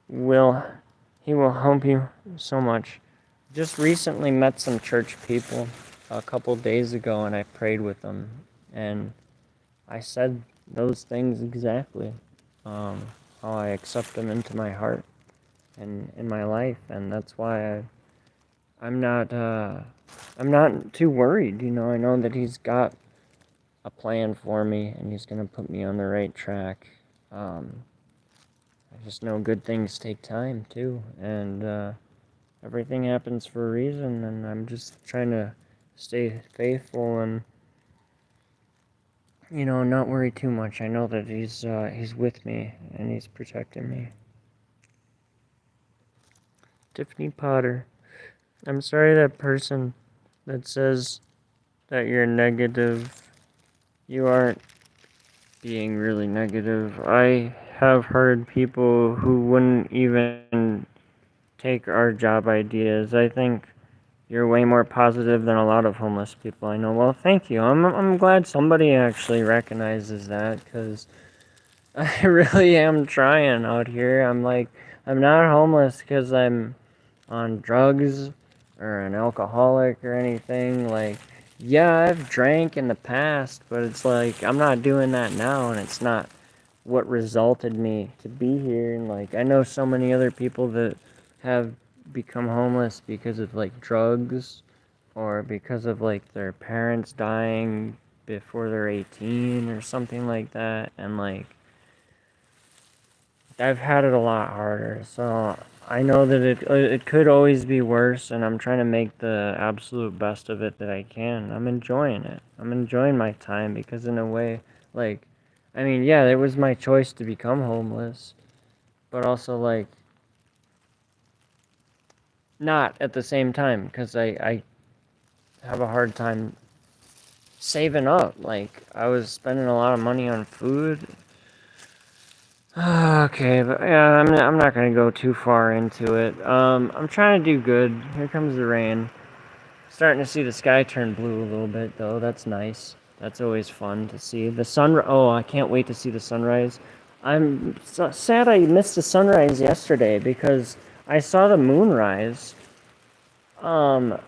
he will help you so much. Just recently met some church people a couple days ago, and I prayed with them, and I said those things exactly. How I accept them into my heart and in my life, and that's why I'm not too worried. I know that he's got a plan for me, and he's gonna put me on the right track. I just know good things take time too, and everything happens for a reason, and I'm just trying to stay faithful and not worry too much. I know that he's with me and he's protecting me. Tiffany Potter, I'm sorry that person that says that you're negative. You aren't being really negative. I have heard people who wouldn't even take our job ideas. I think you're way more positive than a lot of homeless people I know. Well, thank you. I'm glad somebody actually recognizes that, because I really am trying out here. I'm not homeless because I'm on drugs or an alcoholic or anything. Like, yeah, I've drank in the past, but it's like I'm not doing that now, and it's not what resulted me to be here. And like, I know so many other people that have become homeless because of like drugs or because of like their parents dying before they're 18 or something like that. And like, I've had it a lot harder, so I know that it could always be worse, and I'm trying to make the absolute best of it that I can. I'm enjoying it. I'm enjoying my time because in a way, like, I mean, yeah, it was my choice to become homeless, but also like not at the same time because I have a hard time saving up. Like I was spending a lot of money on food. Okay, but yeah, I'm not gonna go too far into it. I'm trying to do good. Here comes the rain. Starting to see the sky turn blue a little bit, though. That's nice. That's always fun to see. The sun. Oh, I can't wait to see the sunrise. I'm so sad I missed the sunrise yesterday because I saw the moonrise. Um,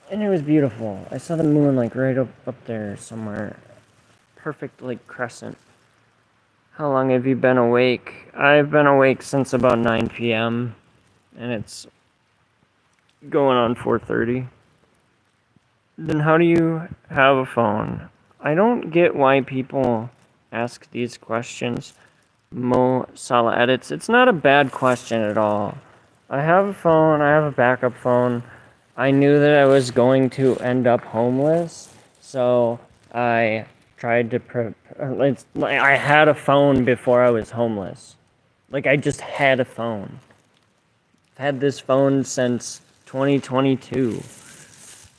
and it was beautiful. I saw the moon like right up there somewhere. Perfect like crescent. How long have you been awake? I've been awake since about 9 p.m. and it's going on 4:30. Then how do you have a phone? I don't get why people ask these questions. Mo Salah edits. It's not a bad question at all. I have a phone. I have a backup phone. I knew that I was going to end up homeless, so I tried to. I had a phone before I was homeless. Like I just had a phone. I've had this phone since 2022.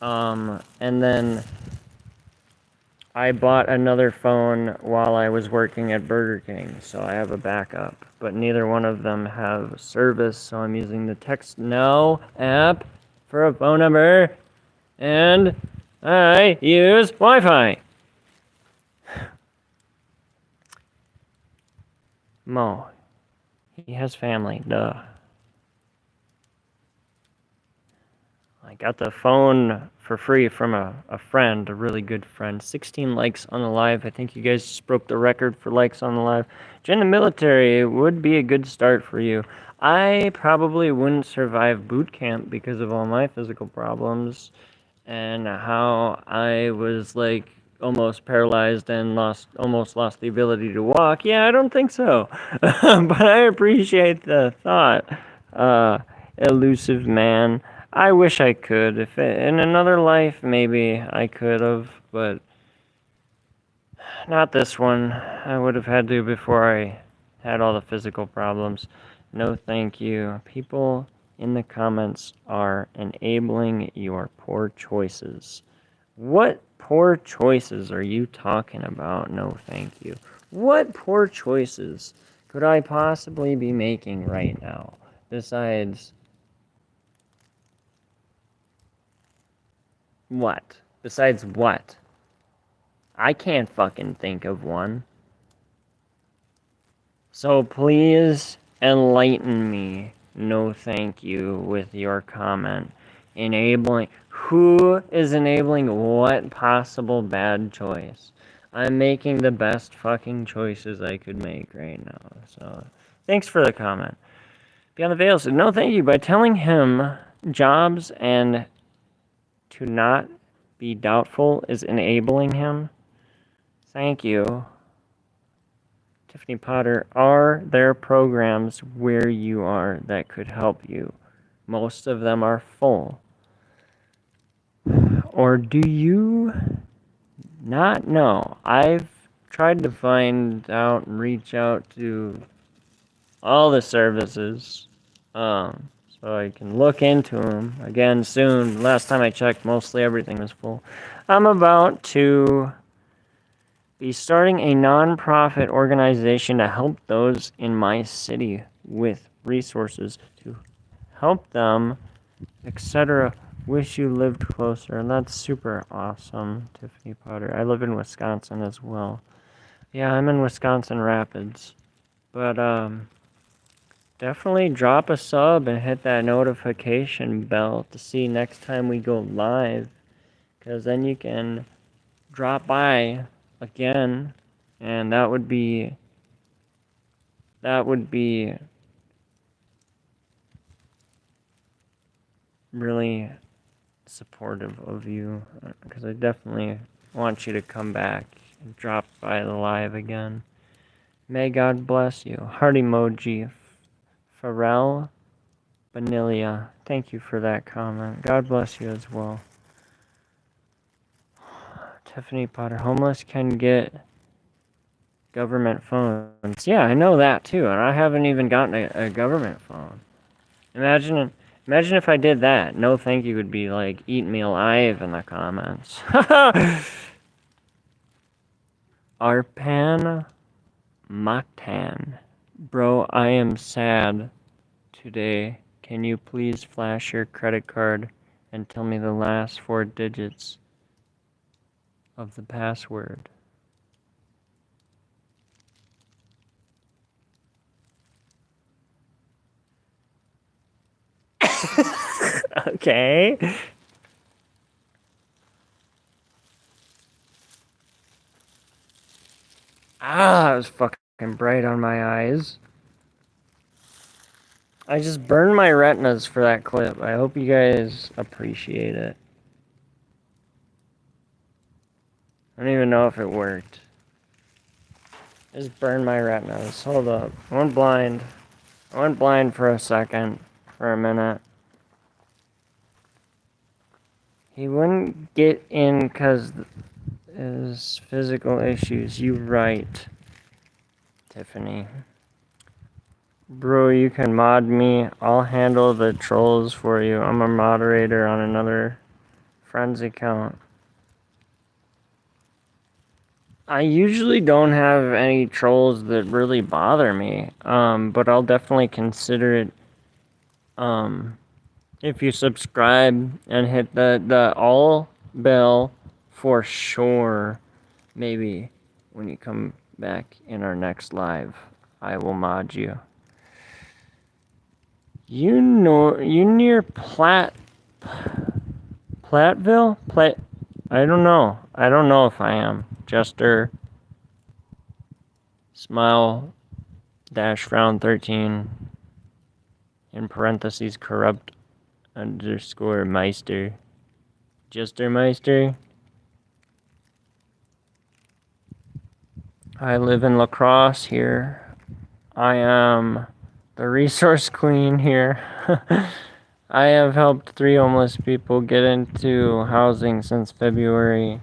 And then I bought another phone while I was working at Burger King, so I have a backup. But neither one of them have service, so I'm using the Text Now app for a phone number, and I use Wi-Fi. Mo, he has family, duh. I got the phone for free from a friend, a really good friend. 16 likes on the live. I think you guys just broke the record for likes on the live. Join the military would be a good start for you. I probably wouldn't survive boot camp because of all my physical problems and how I was like almost paralyzed and almost lost the ability to walk. Yeah, I don't think so. But I appreciate the thought. Elusive man. I wish I could. If in another life, maybe I could have, but not this one. I would have had to before I had all the physical problems. No, thank you. People in the comments are enabling your poor choices. What poor choices are you talking about? No, thank you. What poor choices could I possibly be making right now besides what? Besides what? I can't fucking think of one. So please enlighten me. No thank you with your comment. Enabling. Who is enabling what possible bad choice? I'm making the best fucking choices I could make right now. So thanks for the comment. Beyond the Veil said, no thank you. By telling him jobs and to not be doubtful is enabling him. Thank you. Tiffany Potter, are there programs where you are that could help you? Most of them are full. Or do you not know? I've tried to find out and reach out to all the services so I can look into them again soon. Last time I checked, mostly everything was full. I'm about to be starting a non-profit organization to help those in my city with resources to help them, etc. Wish you lived closer. And that's super awesome, Tiffany Potter. I live in Wisconsin as well. Yeah, I'm in Wisconsin Rapids. But, definitely drop a sub and hit that notification bell to see next time we go live. Because then you can drop by again, and that would be really supportive of you, because I definitely want you to come back and drop by the live again. May God bless you. Heart emoji. Pharrell Vanilla. Thank you for that comment. God bless you as well. Tiffany Potter. Homeless can get government phones. Yeah, I know that too, and I haven't even gotten a government phone. Imagine if I did that. No thank you would be like, eat me alive in the comments. Arpan Maktan. Bro, I am sad today. Can you please flash your credit card and tell me the last 4 digits of the password? Okay. Ah, it was fucking bright on my eyes. I just burned my retinas for that clip. I hope you guys appreciate it. I don't even know if it worked. I just burned my retinas. Hold up. I went blind. I went blind for a second. For a minute. He wouldn't get in because his physical issues. You right, Tiffany. Bro, you can mod me. I'll handle the trolls for you. I'm a moderator on another friend's account. I usually don't have any trolls that really bother me, but I'll definitely consider it, if you subscribe and hit the all bell for sure. Maybe when you come back in our next live, I will mod you. You near Platteville? I don't know. I don't know if I am. Jester Smile dash frown 13 in parentheses corrupt underscore Meister. Jester Meister. I live in La Crosse here. I am the resource queen here. I have helped 3 homeless people get into housing since February,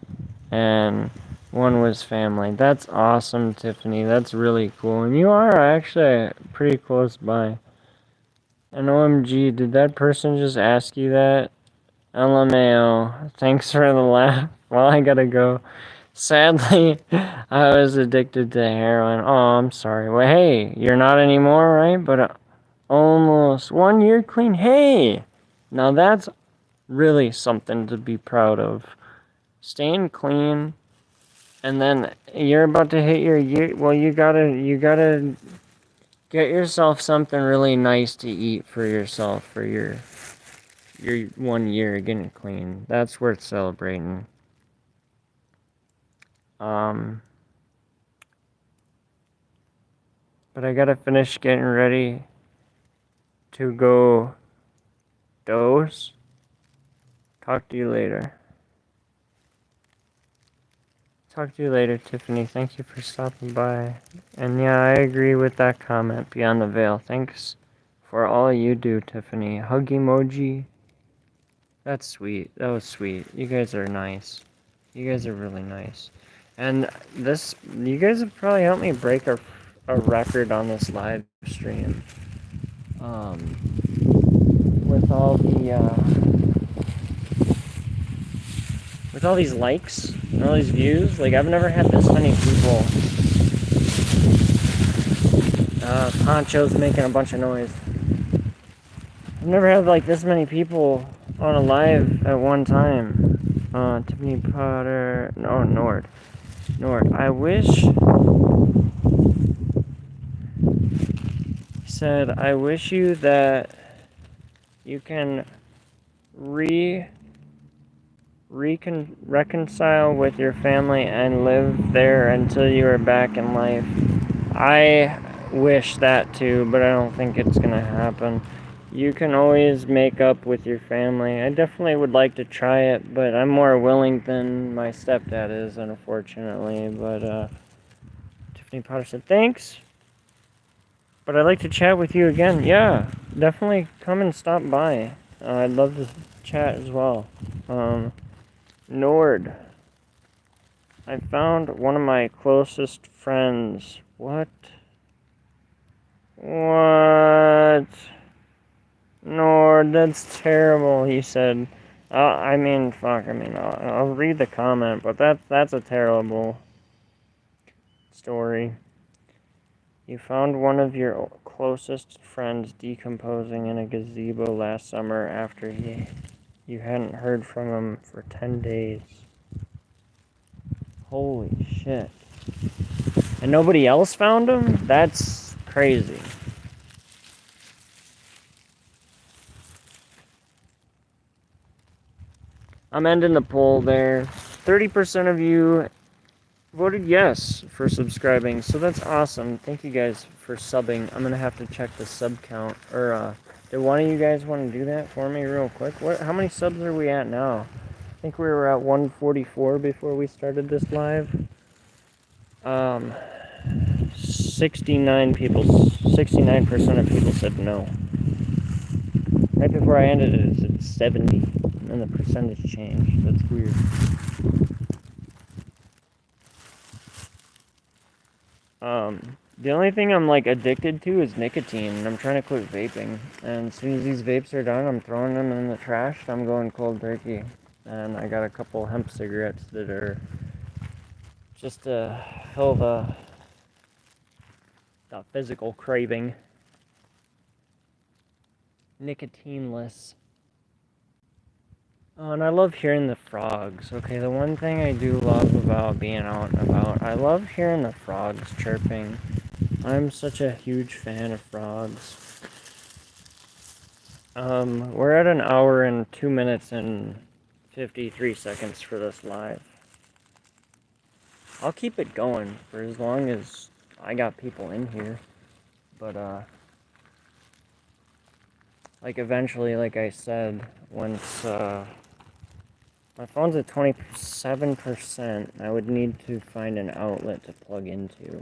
and 1 was family. That's awesome, Tiffany. That's really cool. And you are actually pretty close by. And OMG, did that person just ask you that? LMAO. Thanks for the laugh. Well, I gotta go. Sadly, I was addicted to heroin. Oh, I'm sorry. Well, hey, you're not anymore, right? But almost 1 year clean. Hey, now that's really something to be proud of. Staying clean, and then you're about to hit your year. Well, you gotta get yourself something really nice to eat for yourself for your 1 year getting clean. That's worth celebrating. But I gotta finish getting ready to go doze. Talk to you later. Talk to you later, Tiffany. Thank you for stopping by. And yeah, I agree with that comment, Beyond the Veil. Thanks for all you do, Tiffany. Hug emoji. That's sweet. That was sweet. You guys are nice. You guys are really nice. And you guys have probably helped me break a record on this live stream. With all these likes and all these views, like I've never had this many people. Poncho's making a bunch of noise. I've never had like this many people on a live at one time. Tiffany Potter, no, Nord. Nord, I wish... He said, I wish you that you can reconcile with your family and live there until you are back in life. I wish that too, but I don't think it's gonna happen. You can always make up with your family. I definitely would like to try it, but I'm more willing than my stepdad is, unfortunately. But Tiffany Potter said, thanks, but I'd like to chat with you again. Yeah, definitely come and stop by. I'd love to chat as well. Nord, I found one of my closest friends. What? What? Nord, that's terrible, he said. I mean, fuck, I'll read the comment, but that's a terrible story. You found one of your closest friends decomposing in a gazebo last summer after you hadn't heard from him for 10 days. Holy shit. And nobody else found him? That's crazy. I'm ending the poll there. 30% of you voted yes for subscribing, so that's awesome. Thank you guys for subbing. I'm gonna have to check the sub count. Or, did one of you guys want to do that for me real quick? How many subs are we at now? I think we were at 144 before we started this live. 69% of people said no. Right before I ended it, it said 70, and then the percentage changed. That's weird. The only thing I'm like addicted to is nicotine, and I'm trying to quit vaping. And as soon as these vapes are done, I'm throwing them in the trash. I'm going cold turkey, and I got a couple hemp cigarettes that are just to fill the physical craving. Nicotineless. Oh, and I love hearing the frogs. Okay, the one thing I do love about being out and about, I love hearing the frogs chirping. I'm such a huge fan of frogs. We're at an hour and 2 minutes and 53 seconds for this live. I'll keep it going for as long as I got people in here. But, like, eventually, like I said, once, my phone's at 27%, I would need to find an outlet to plug into.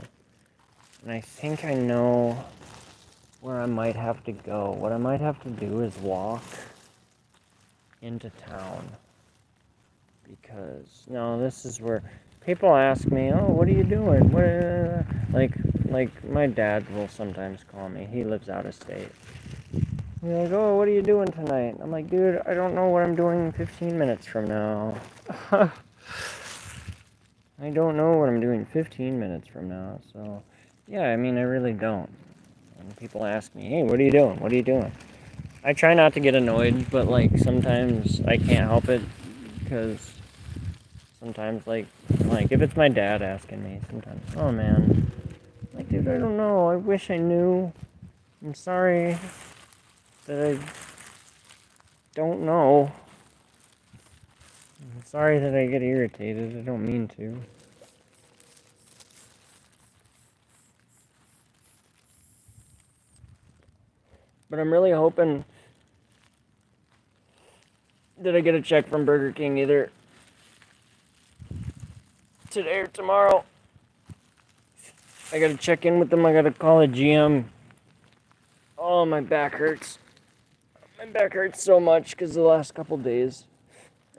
And I think I know where I might have to go. What I might have to do is walk into town. Because, no, this is where people ask me, oh, what are you doing? Like my dad will sometimes call me. He lives out of state. He's like, oh, what are you doing tonight? I'm like, dude, I don't know what I'm doing 15 minutes from now. I don't know what I'm doing 15 minutes from now, so... Yeah, I mean, I really don't. And people ask me, hey, what are you doing? What are you doing? I try not to get annoyed, but, like, sometimes I can't help it, because sometimes, like, if it's my dad asking me, sometimes, oh, man. Like, dude, I don't know. I wish I knew. I'm sorry that I don't know. I'm sorry that I get irritated. I don't mean to. But I'm really hoping that I get a check from Burger King either today or tomorrow. I gotta check in with them. I gotta call a GM. Oh, my back hurts. My back hurts so much because the last couple days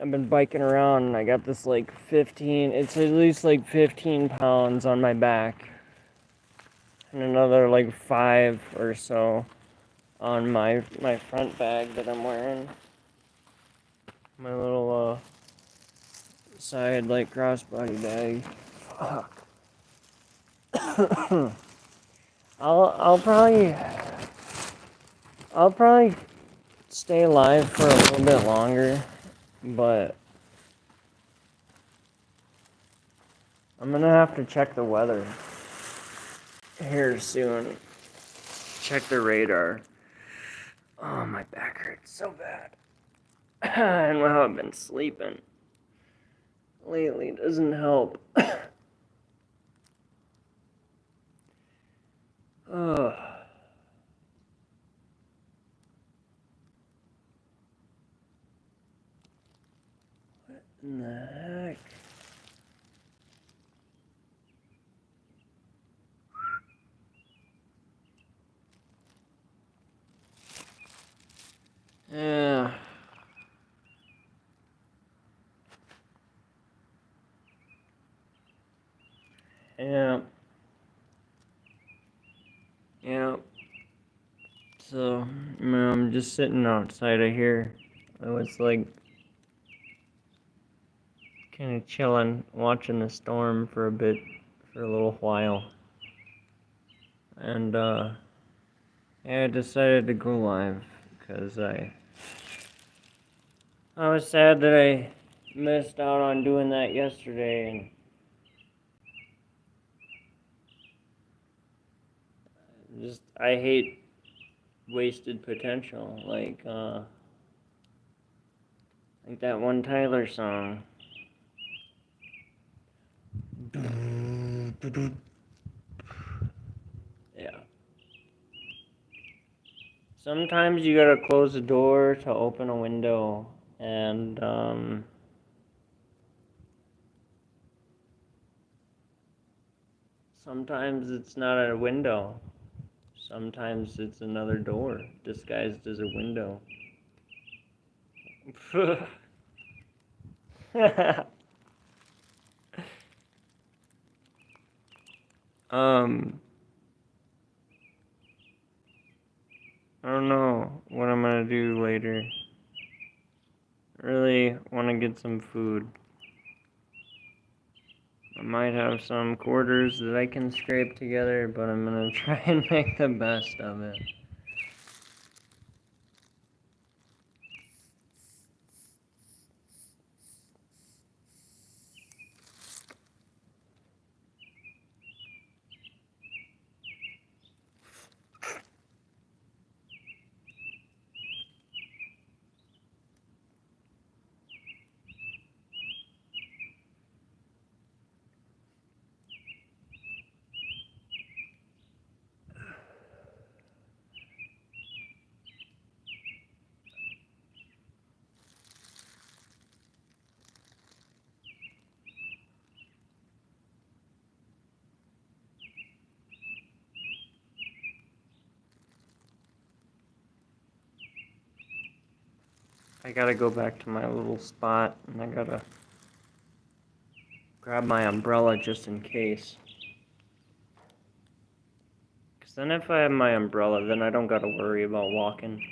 I've been biking around and I got this like 15, it's at least like 15 pounds on my back. And another like 5 or so on my front bag that I'm wearing. My little side like crossbody bag. Fuck. I'll probably stay alive for a little bit longer, but I'm gonna have to check the weather here soon. Check the radar. Oh, my back hurts so bad. And how I've been sleeping lately doesn't help. Oh. What in the heck? Yeah. Yeah. Yeah. So, I'm just sitting outside of here. I was like kind of chilling, watching the storm for a bit, for a little while. And, I decided to go live because I was sad that I missed out on doing that yesterday, and just I hate wasted potential, like that one Tyler song. Yeah. Sometimes you gotta close the door to open a window, and sometimes it's not a window. Sometimes it's another door disguised as a window. um, I don't know what I'm gonna do later. I really want to get some food. I might have some quarters that I can scrape together, but I'm gonna try and make the best of it. I gotta go back to my little spot, and I gotta grab my umbrella just in case. Because then if I have my umbrella, then I don't gotta worry about walking.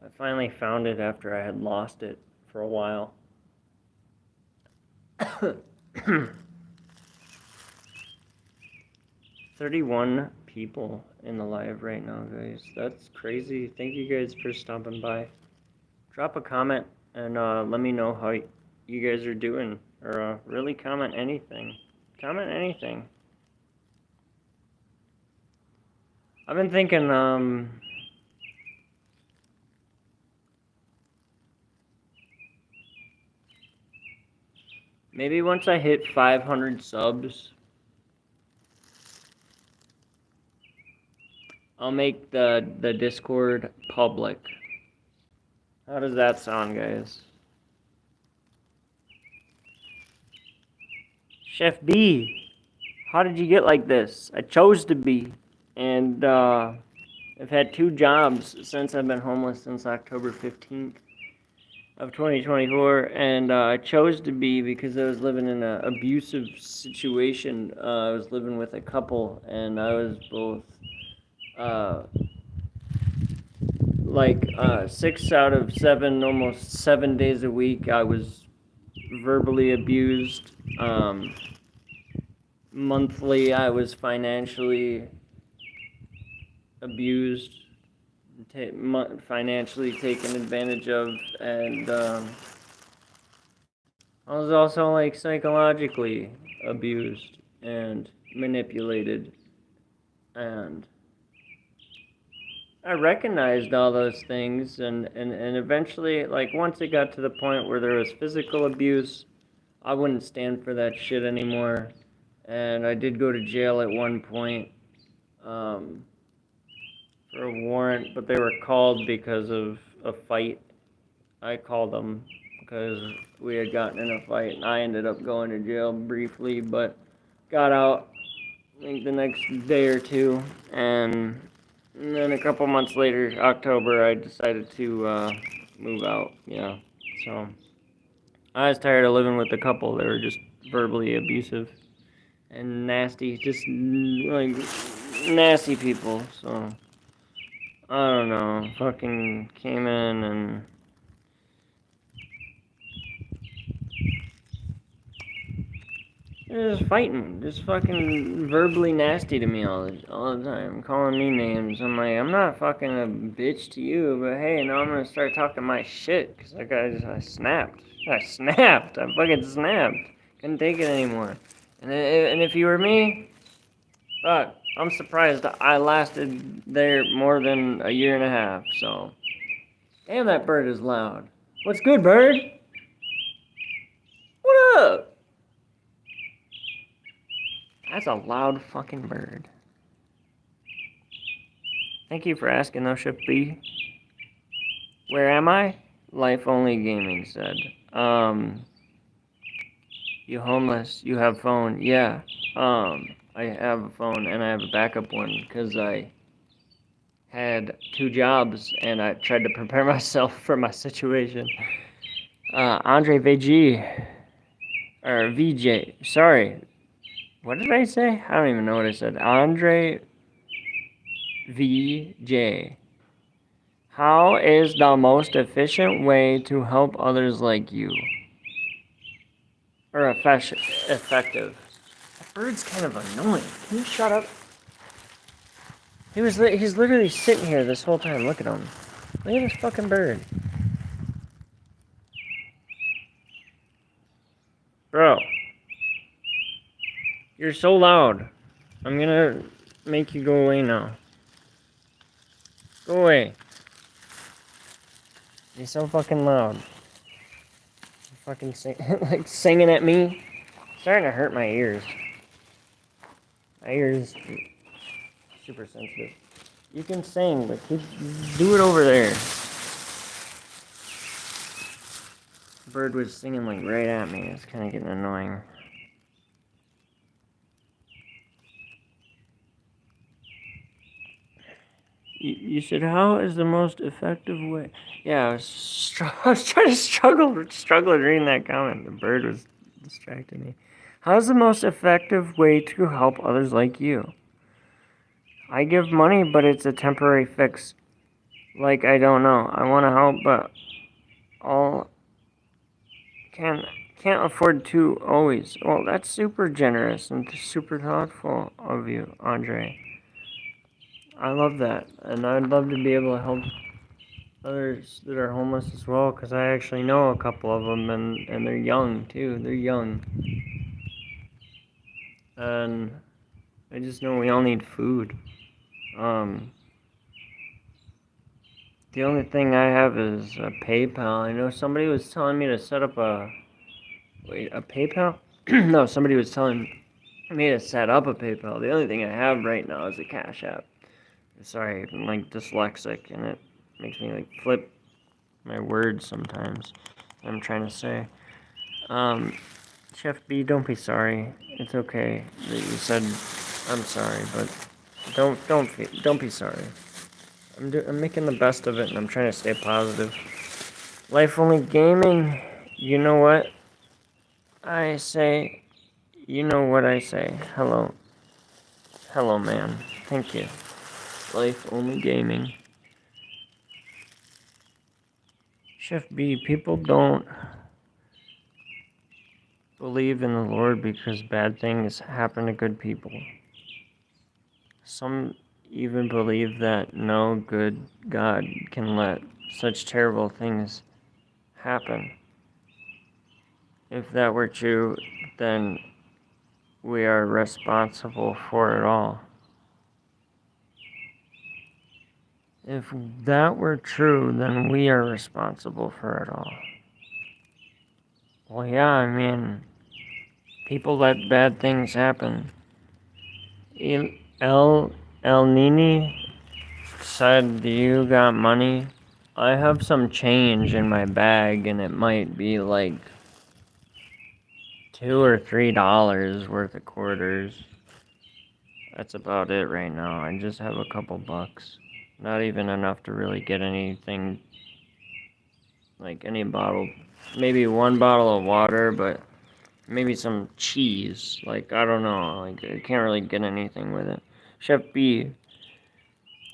I finally found it after I had lost it for a while. 31 people in the live right now, guys. That's crazy. Thank you guys for stopping by. Drop a comment and let me know how you guys are doing. Or really comment anything. Comment anything. I've been thinking, maybe once I hit 500 subs, I'll make the Discord public. How does that sound, guys? Chef B, how did you get like this? I chose to be. And I've had 2 jobs since I've been homeless since October 15th of 2024. And I chose to be because I was living in an abusive situation. I was living with a couple, and I was both 6 out of 7, almost 7 days a week, I was verbally abused. Monthly, I was financially abused, financially taken advantage of, and I was also like psychologically abused and manipulated, and I recognized all those things, and eventually, like, once it got to the point where there was physical abuse, I wouldn't stand for that shit anymore. And I did go to jail at one point, um, for a warrant, but they were called because of a fight. I called them because we had gotten in a fight, and I ended up going to jail briefly, but got out like the next day or two, and then a couple months later, October, I decided to move out. Yeah, so I was tired of living with a couple that were just verbally abusive and nasty, just like nasty people. So I don't know, fucking came in and they're just fighting, just fucking verbally nasty to me all the time, calling me names. I'm like, I'm not fucking a bitch to you, but hey, now I'm gonna start talking my shit, cause I snapped. I snapped. I fucking snapped. Couldn't take it anymore. And if you were me, fuck, I'm surprised I lasted there more than a year and a half. So, damn, that bird is loud. What's good, bird? What up? That's a loud fucking bird. Thank you for asking, though, Ship B. Where am I? Life Only Gaming said. You homeless, you have phone. Yeah, I have a phone and I have a backup one because I had 2 jobs and I tried to prepare myself for my situation. Andre VG, or VJ, sorry. What did I say? I don't even know what I said. Andre VJ. How is the most efficient way to help others like you? Or effective. That bird's kind of annoying. Can you shut up? He's literally sitting here this whole time. Look at him. Look at this fucking bird. Bro. You're so loud. I'm gonna make you go away now. Go away. You're so fucking loud. You're fucking like singing at me. It's starting to hurt my ears. My ears super sensitive. You can sing, but do it over there. The bird was singing like right at me. It's kind of getting annoying. You said, how is the most effective way? Yeah, I was trying to struggle reading that comment. The bird was distracting me. How's the most effective way to help others like you? I give money, but it's a temporary fix. Like, I don't know. I want to help, but all can't afford to always. Well, that's super generous and super thoughtful of you, Andre. I love that, and I'd love to be able to help others that are homeless as well, because I actually know a couple of them, and they're young too. They're young, and I just know we all need food. The only thing I have is a PayPal. I know somebody was telling me to set up a PayPal. No, somebody was telling me to set up a PayPal. The only thing I have right now is a Cash App. Sorry, I'm like dyslexic, and it makes me like flip my words sometimes. I'm trying to say. Chef B, don't be sorry. It's okay that you said I'm sorry, but don't be sorry. I'm making the best of it, and I'm trying to stay positive. Life Only Gaming. You know what I say? You know what I say. Hello, man. Thank you. Life Only Gaming. Chef B, people don't believe in the Lord because bad things happen to good people. Some even believe that no good God can let such terrible things happen. if that were true, then we are responsible for it all. If that were true, then we are responsible for it all. Well, yeah, I mean, people let bad things happen. El Nini said, "Do you got money?" I have some change in my bag, and it might be like $2 or $3 worth of quarters. That's about it right now. I just have a couple bucks. Not even enough to really get anything, like any bottle. Maybe one bottle of water, but maybe some cheese. Like, I don't know. Like, I can't really get anything with it. Chef B.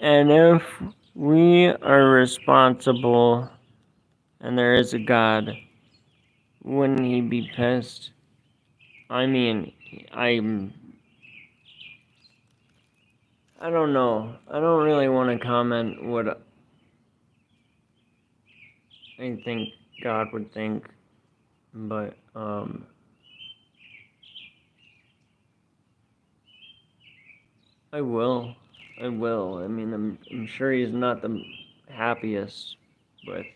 And if we are responsible and there is a God, wouldn't he be pissed? I mean, I don't know. I don't really want to comment what I think God would think, but I will. I will. I mean, I'm sure he's not the happiest with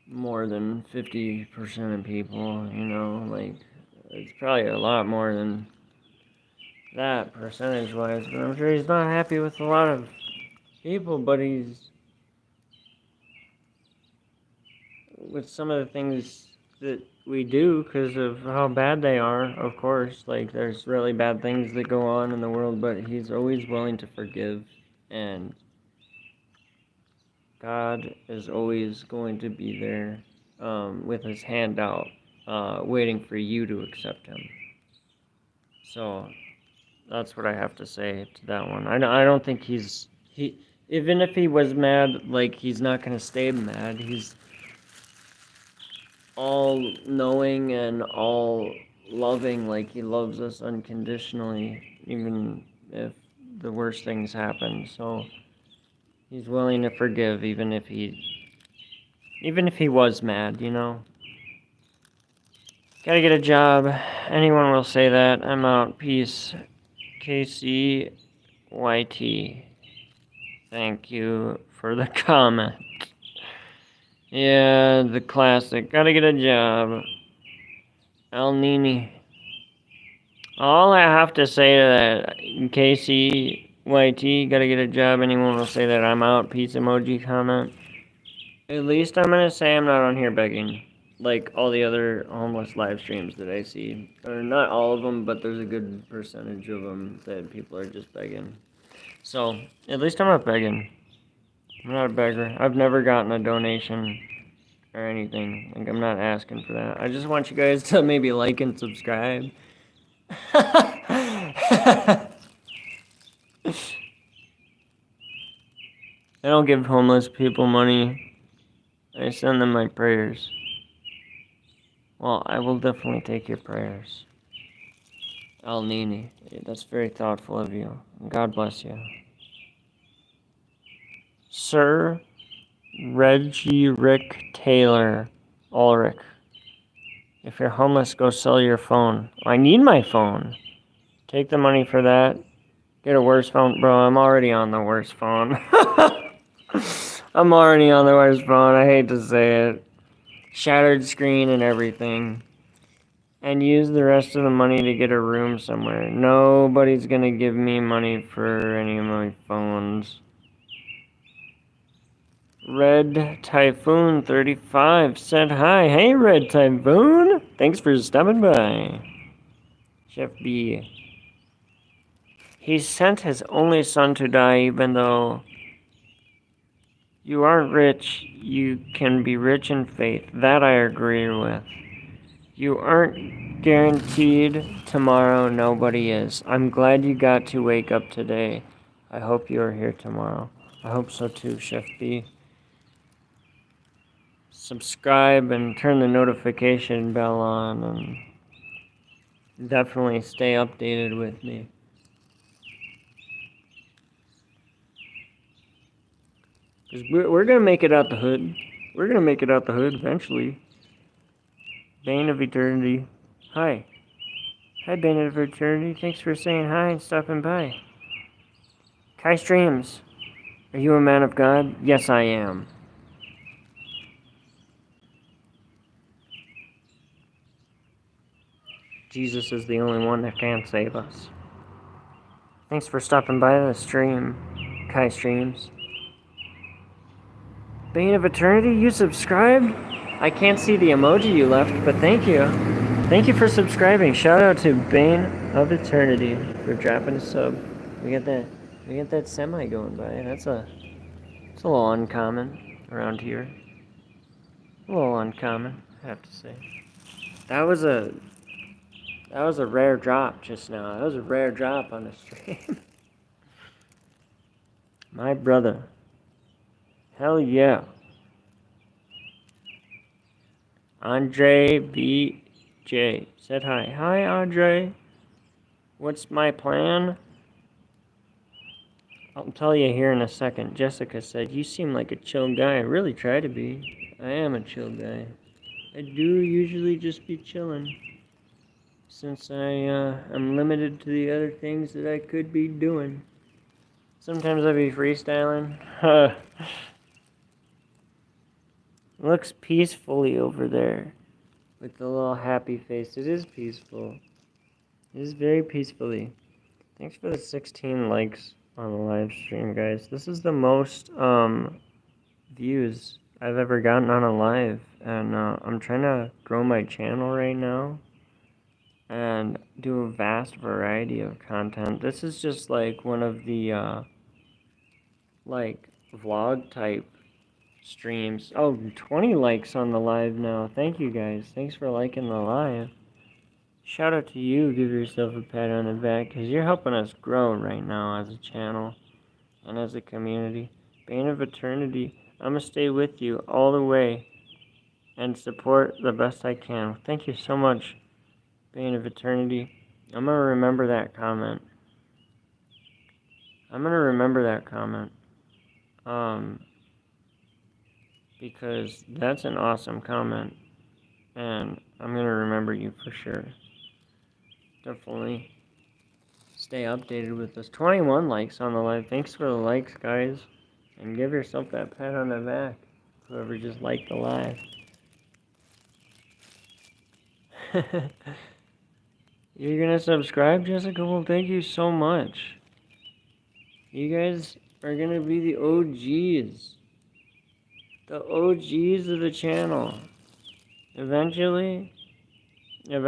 more than 50% of people, you know, like it's probably a lot more than that percentage wise, but I'm sure he's not happy with a lot of people, but he's with some of the things that we do because of how bad they are, of course. Like, there's really bad things that go on in the world, but he's always willing to forgive, and God is always going to be there with his hand out, waiting for you to accept him. So that's what I have to say to that one. I don't think he even if he was mad, like, he's not gonna stay mad. He's all knowing and all loving, like he loves us unconditionally, even if the worst things happen. So he's willing to forgive, even if he was mad, you know. Gotta get a job. Anyone will say that. I'm out. Peace. KCYT. Thank you for the comment. Yeah, the classic. Gotta get a job. El Nini. All I have to say to that, KCYT, gotta get a job. Anyone will say that. I'm out. Peace emoji comment. At least I'm gonna say I'm not on here begging. Like all the other homeless live streams that I see. Or not all of them, but there's a good percentage of them that people are just begging. So, at least I'm not begging. I'm not a beggar. I've never gotten a donation or anything. Like, I'm not asking for that. I just want you guys to maybe like and subscribe. I don't give homeless people money. I send them my prayers. Well, I will definitely take your prayers. El Nini. That's very thoughtful of you. God bless you. Sir Reggie Rick Taylor Ulrich. If you're homeless, go sell your phone. I need my phone. Take the money for that. Get a worse phone. Bro, I'm already on the worst phone. I'm already on the worst phone. I hate to say it. Shattered screen and everything. And use the rest of the money to get a room somewhere. Nobody's gonna give me money for any of my phones. Red Typhoon 35 said hi. Hey, Red Typhoon. Thanks for stopping by. Chef B. He sent his only son to die, even though you aren't rich. You can be rich in faith. That I agree with. You aren't guaranteed tomorrow. Nobody is. I'm glad you got to wake up today. I hope you are here tomorrow. I hope so too, Chef B. Subscribe and turn the notification bell on, and definitely stay updated with me. Because we're going to make it out the hood. We're going to make it out the hood eventually. Bane of Eternity. Hi. Hi, Bane of Eternity. Thanks for saying hi and stopping by. Kai Streams. Are you a man of God? Yes, I am. Jesus is the only one that can save us. Thanks for stopping by the stream, Kai Streams. Bane of Eternity, you subscribed? I can't see the emoji you left, but thank you. Thank you for subscribing. Shout out to Bane of Eternity for dropping a sub. We got that semi going by. It's a little uncommon around here. A little uncommon, I have to say. That was a rare drop just now. That was a rare drop on the stream. My brother. Hell yeah. Andre BJ said hi. Hi, Andre. What's my plan? I'll tell you here in a second. Jessica said, you seem like a chill guy. I really try to be. I am a chill guy. I do usually just be chilling. Since I'm limited to the other things that I could be doing. Sometimes I be freestyling. Looks peacefully over there. With the little happy face. It is peaceful. It is very peacefully. Thanks for the 16 likes on the live stream, guys. This is the most views I've ever gotten on a live. And I'm trying to grow my channel right now. And do a vast variety of content. This is just like one of the like vlog type streams. Oh, 20 likes on the live now. Thank you guys. Thanks for liking the live. Shout out to you. Give yourself a pat on the back because you're helping us grow right now as a channel and as a community. Bane of Eternity, I'm going to stay with you all the way and support the best I can. Thank you so much, Bane of Eternity. I'm going to remember that comment. Because that's an awesome comment, and I'm going to remember you for sure. Definitely stay updated with us. 21 likes on the live. Thanks for the likes, guys, and give yourself that pat on the back, whoever just liked the live. You're going to subscribe, Jessica? Well, thank you so much. You guys are going to be the OGs. The OGs of the channel. Eventually, you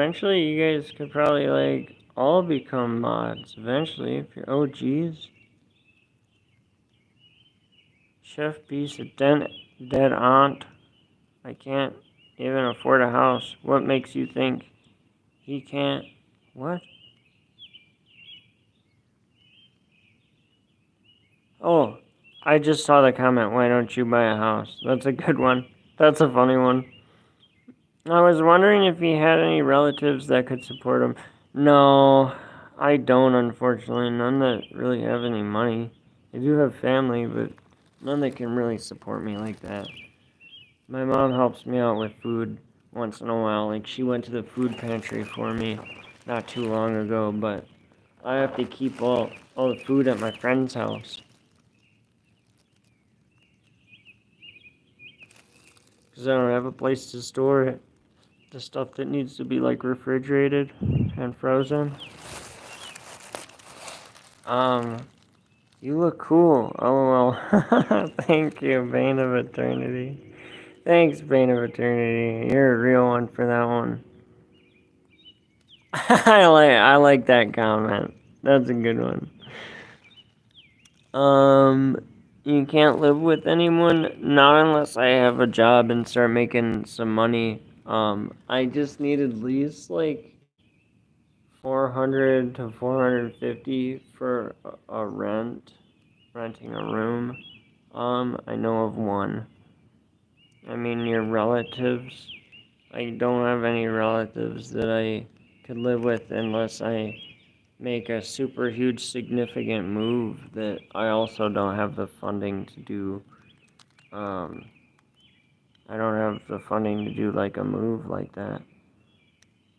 guys could probably, like, all become mods. Eventually, if you're OGs. Chef Beast, a dead aunt. I can't even afford a house. What makes you think he can't? What? Oh, I just saw the comment, why don't you buy a house? That's a good one. That's a funny one. I was wondering if he had any relatives that could support him. No, I don't, unfortunately. None that really have any money. I do have family, but none that can really support me like that. My mom helps me out with food once in a while. Like, she went to the food pantry for me not too long ago, but I have to keep all the food at my friend's house. Because I don't have a place to store it. The stuff that needs to be, like, refrigerated and frozen. You look cool. LOL. Thank you, Bane of Eternity. Thanks, Bane of Eternity. You're a real one for that one. I like that comment. That's a good one. You can't live with anyone? Not unless I have a job and start making some money. I just need at least like 400 to 450 for a renting a room. I know of one. I mean, your relatives. I don't have any relatives that I could live with unless I make a super huge significant move that I also don't have the funding to do I don't have the funding to do like a move like that.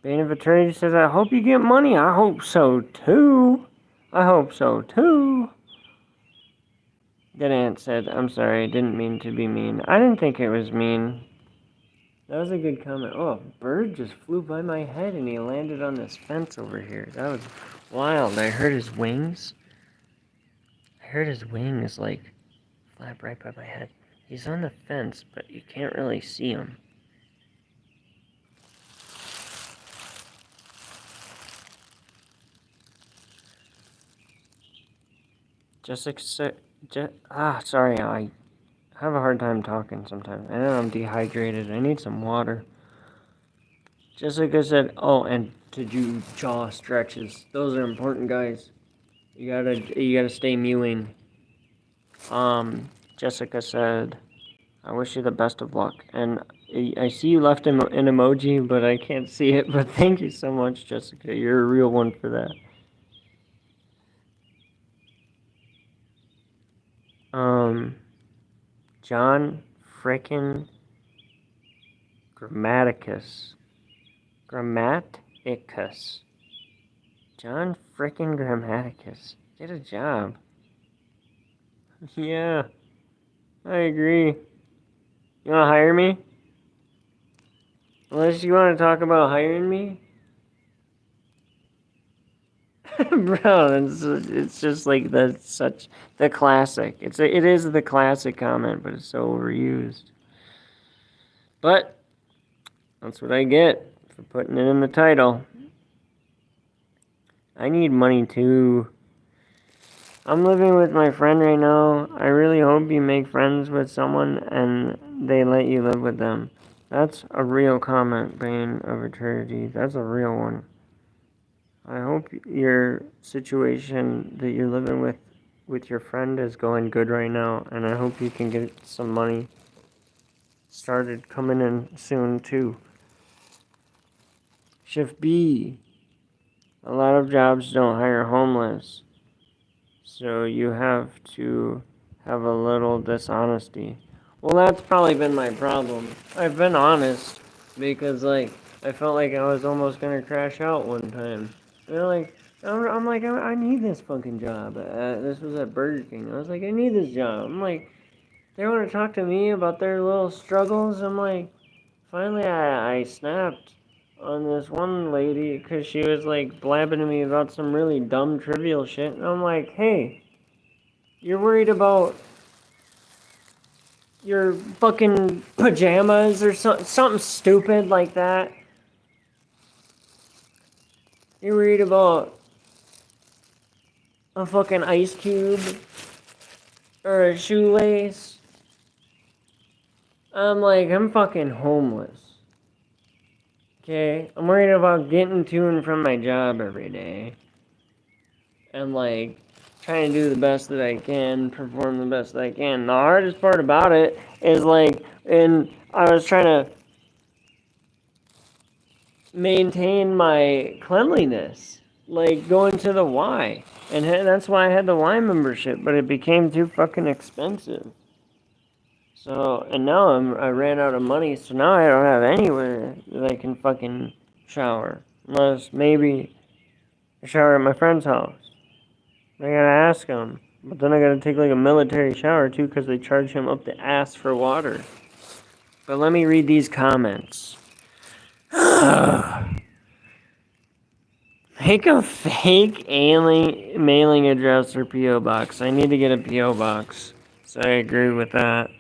Bane of Eternity says, I hope you get money. I hope so too. I hope so too. Dead Ant said, I'm sorry, I didn't mean to be mean. I didn't think it was mean. That was a good comment. Oh, a bird just flew by my head and he landed on this fence over here. That was wild. I heard his wings. Like flap right by my head. He's on the fence, but you can't really see him. Jessica said, sorry, I have a hard time talking sometimes. I know I'm dehydrated. I need some water. Jessica said, oh, and to do jaw stretches. Those are important, guys. You gotta stay mewing. Jessica said, I wish you the best of luck. And I see you left an emoji, but I can't see it. But thank you so much, Jessica. You're a real one for that. John frickin' Grammaticus. John frickin' Grammaticus. Get a job. Yeah, I agree. You wanna hire me? Unless you wanna talk about hiring me? Bro, it's just like the classic. It is the classic comment, but it's so overused. But that's what I get for putting it in the title. I need money too. I'm living with my friend right now. I really hope you make friends with someone and they let you live with them. That's a real comment, Bane of Eternity. That's a real one. I hope your situation that you're living with your friend is going good right now, and I hope you can get some money started coming in soon too. Shift B. A lot of jobs don't hire homeless, so you have to have a little dishonesty. Well, that's probably been my problem. I've been honest because like I felt like I was almost gonna crash out one time. They're like, I'm like, I need this fucking job. This was at Burger King. I was like, I need this job. I'm like, they want to talk to me about their little struggles. I'm like, finally, I snapped on this one lady because she was like blabbing to me about some really dumb, trivial shit. And I'm like, hey, you're worried about your fucking pajamas or something stupid like that? You're worried about a fucking ice cube or a shoelace? I'm like, I'm fucking homeless. Okay? I'm worried about getting to and from my job every day. And like, trying to do the best that I can, perform the best that I can. The hardest part about it is like, and I was trying to maintain my cleanliness. Like, going to the Y. And that's why I had the Y membership, but it became too fucking expensive. So, and now I ran out of money, so now I don't have anywhere that I can fucking shower. Unless maybe I shower at my friend's house. I gotta ask him. But then I gotta take like a military shower too, because they charge him up the ass for water. But let me read these comments. Make a fake mailing address or P.O. box. I need to get a P.O. box. So I agree with that.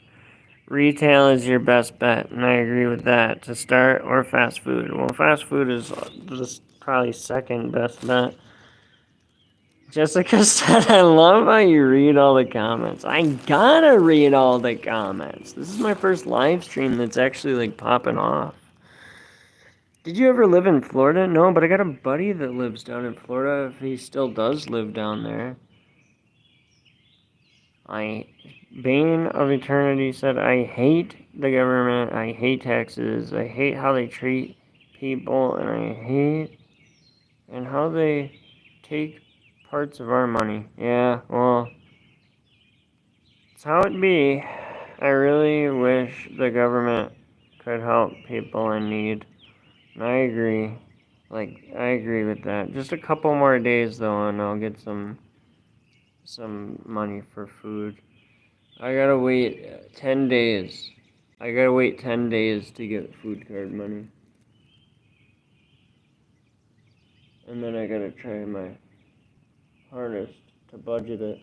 Retail is your best bet, and I agree with that. To start, or fast food. Well, fast food is just probably second best bet. Jessica said, I love how you read all the comments. I gotta read all the comments. This is my first live stream that's actually like popping off. Did you ever live in Florida? No, but I got a buddy that lives down in Florida, if he still does live down there. Bane of Eternity said, I hate the government, I hate taxes, I hate how they treat people, and I hate and how they take parts of our money. Yeah, well, it's how it be. I really wish the government could help people in need. And I agree. I agree with that. Just a couple more days though, and I'll get some money for food. I gotta wait 10 days. I gotta wait 10 days to get food card money. And then I gotta try my hardest to budget it.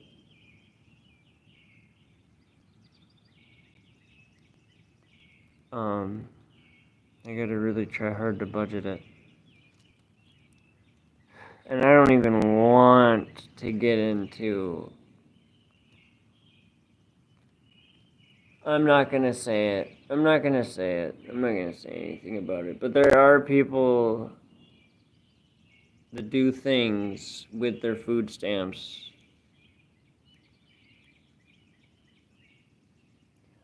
I gotta really try hard to budget it. And I don't even want to get into... I'm not gonna say it. I'm not gonna say anything about it. But there are people that do things with their food stamps.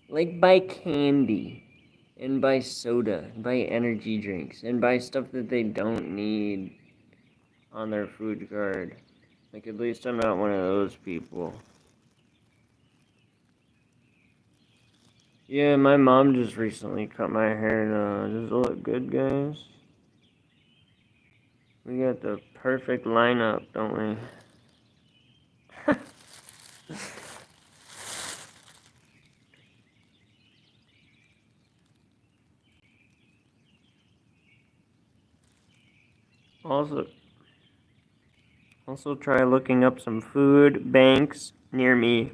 Like buy candy, and buy soda, and buy energy drinks, and buy stuff that they don't need on their food card. Like, at least I'm not one of those people. Yeah, my mom just recently cut my hair. Does it look good, guys? We got the perfect lineup, don't we? Also try looking up some food banks near me.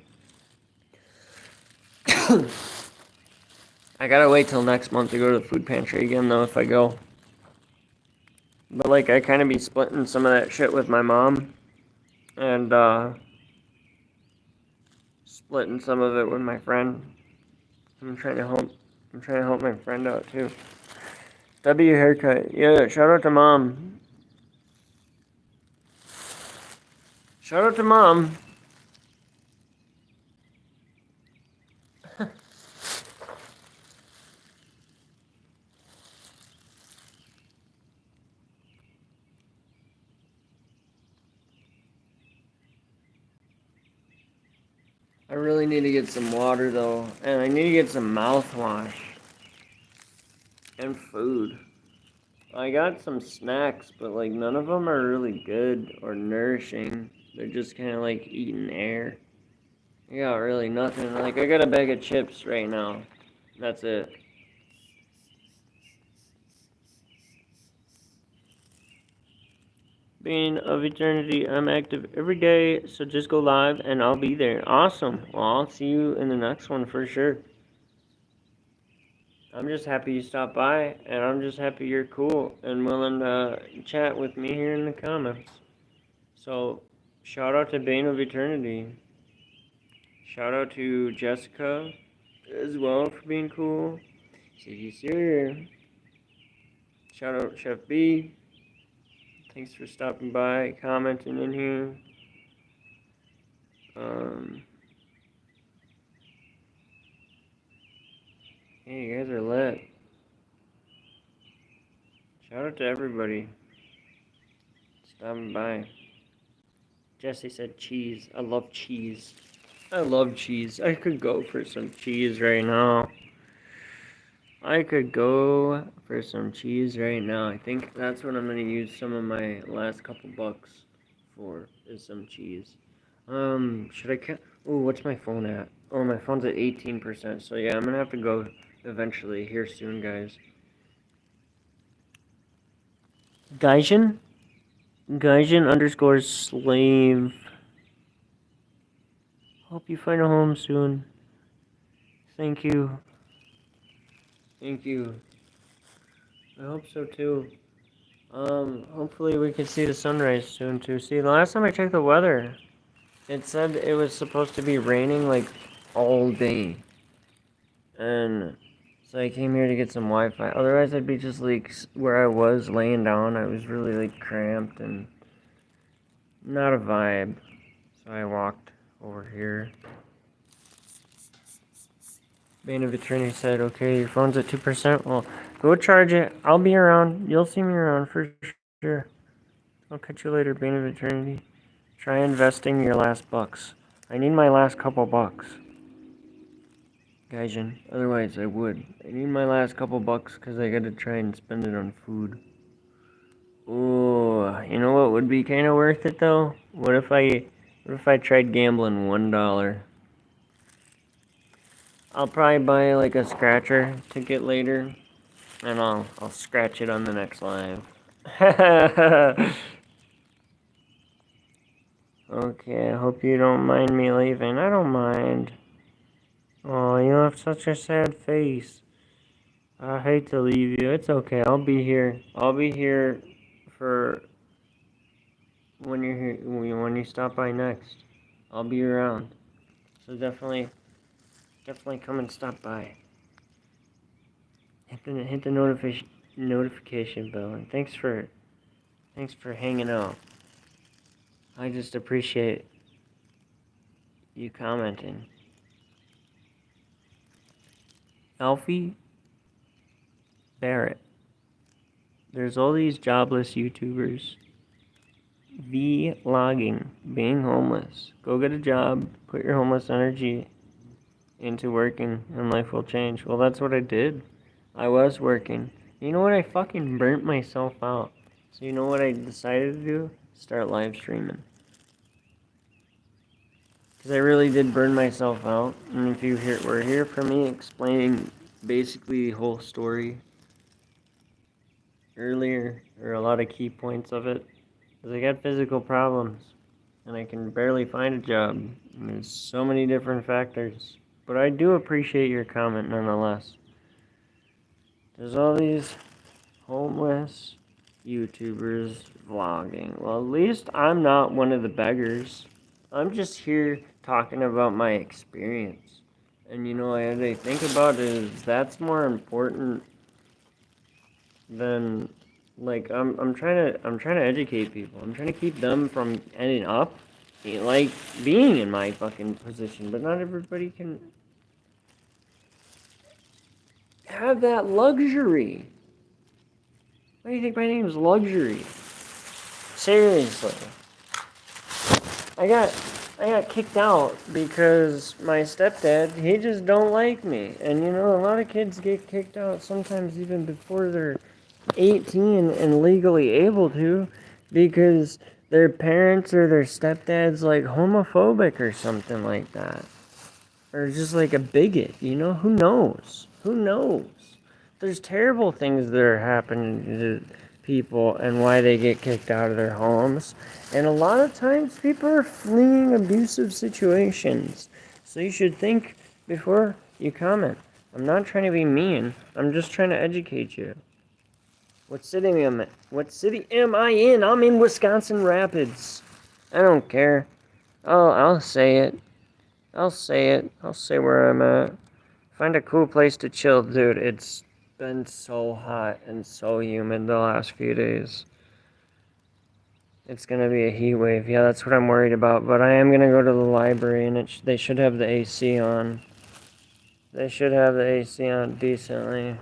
I gotta wait till next month to go to the food pantry again, though, if I go. But, like, I kind of be splitting some of that shit with my mom. And, splitting some of it with my friend. I'm trying to help my friend out, too. W haircut. Yeah, shout out to mom. Shout out to mom. I really need to get some water, though. And I need to get some mouthwash. And food. I got some snacks, but, like, none of them are really good or nourishing. They're just kind of like eating air. I got really nothing. Like, I got a bag of chips right now. That's it. Being of eternity, I'm active every day, so just go live and I'll be there. Awesome. Well, I'll see you in the next one for sure. I'm just happy you stopped by, and I'm just happy you're cool and willing to chat with me here in the comments. So, shout out to Bane of Eternity. Shout out to Jessica as well for being cool. CG Syria. Shout out Chef B. Thanks for stopping by, commenting in here. Hey, you guys are lit. Shout out to everybody stopping by. Jesse said cheese. I love cheese. I love cheese. I could go for some cheese right now. I think that's what I'm going to use some of my last couple bucks for, is some cheese. Should I oh, what's my phone at? Oh, my phone's at 18%. So yeah, I'm going to have to go eventually here soon, guys. Gaijin _ slave. Hope you find a home soon. Thank you. Thank you. I hope so too. Hopefully we can see the sunrise soon too. See, the last time I checked the weather, it said it was supposed to be raining like all day. And so I came here to get some Wi-Fi. Otherwise I'd be just like where I was laying down. I was really like cramped and not a vibe. So I walked over here. Bane of Eternity said, okay, your phone's at 2%. Well, go charge it. I'll be around. You'll see me around for sure. I'll catch you later, Bane of Eternity. Try investing your last bucks. I need my last couple bucks. Gaijin. Otherwise, I would. I need my last couple bucks because I gotta try and spend it on food. Ooh, you know what would be kind of worth it though? What if I tried gambling $1? I'll probably buy like a scratcher ticket later, and I'll scratch it on the next live. Okay, I hope you don't mind me leaving. I don't mind. Oh, you have such a sad face. I hate to leave you. It's okay. I'll be here. I'll be here for when you're here when you stop by next. I'll be around. So definitely come and stop by. Hit the notification bell, and thanks for hanging out. I just appreciate you commenting. Alfie Barrett. There's all these jobless YouTubers vlogging being homeless. Go get a job, put your homeless energy into working, and life will change. Well, that's what I did. I was working. You know what? I fucking burnt myself out. So you know what I decided to do? Start live streaming. Because I really did burn myself out. And if you were here for me explaining basically the whole story earlier, or a lot of key points of it, because I got physical problems. And I can barely find a job. And there's so many different factors. But I do appreciate your comment nonetheless. There's all these homeless YouTubers vlogging. Well, at least I'm not one of the beggars. I'm just here talking about my experience. And you know, what I think about it is that's more important than like I'm trying to educate people. I'm trying to keep them from ending up like being in my fucking position, but not everybody can have that luxury. Why do you think my name is Luxury? Seriously. I got kicked out because my stepdad, he just don't like me. And you know, a lot of kids get kicked out sometimes even before they're 18 and legally able to because their parents or their stepdad's like homophobic or something like that. Or just like a bigot, you know? Who knows? Who knows? There's terrible things that are happening to people and why they get kicked out of their homes. And a lot of times people are fleeing abusive situations. So you should think before you comment. I'm not trying to be mean. I'm just trying to educate you. What city am I? What city am I in? I'm in Wisconsin Rapids. I don't care. I'll say it. I'll say it. I'll say where I'm at. Find a cool place to chill, dude. It's been so hot and so humid the last few days. It's gonna be a heat wave. Yeah, that's what I'm worried about. But I am gonna go to the library, and they should have the AC on. They should have the AC on decently.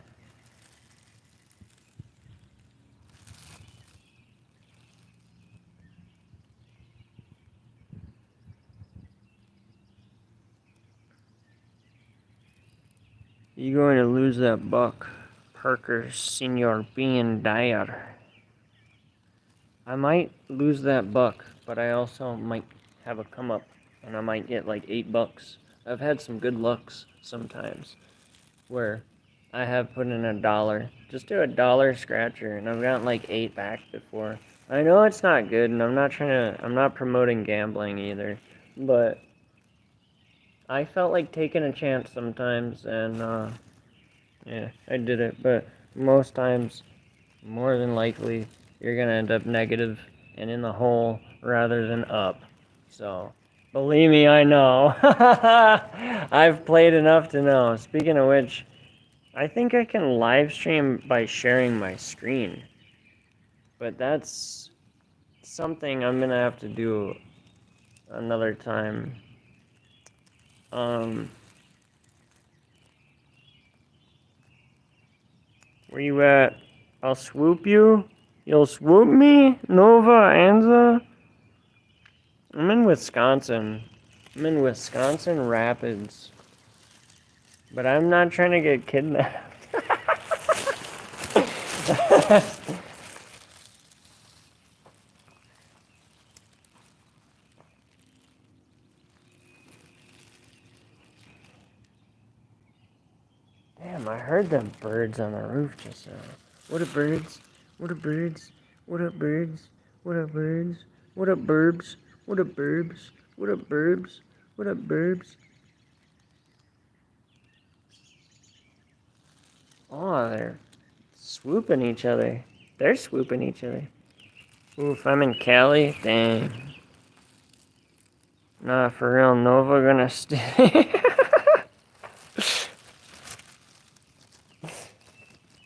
You're going to lose that buck, Parker Senior being dire. I might lose that buck, but I also might have a come up, and I might get like $8. I've had some good lucks sometimes, where I have put in $1. Just do $1 scratcher, and I've gotten like 8 back before. I know it's not good, and I'm not promoting gambling either, but I felt like taking a chance sometimes, and yeah, I did it. But most times, more than likely, you're gonna end up negative and in the hole rather than up. So, believe me, I know. I've played enough to know. Speaking of which, I think I can live stream by sharing my screen. But that's something I'm gonna have to do another time. Where you at? I'll swoop you? You'll swoop me? Nova, Anza? I'm in Wisconsin. I'm in Wisconsin Rapids. But I'm not trying to get kidnapped. Damn, I heard them birds on the roof just now. What up, birds? What up, birds? What up, birds? What up, birds? What up, burbs? What up, burbs? What up, burbs? What up, burbs? Oh, they're swooping each other. They're swooping each other. Oof, I'm in Cali? Dang. Nah, for real, Nova gonna stay.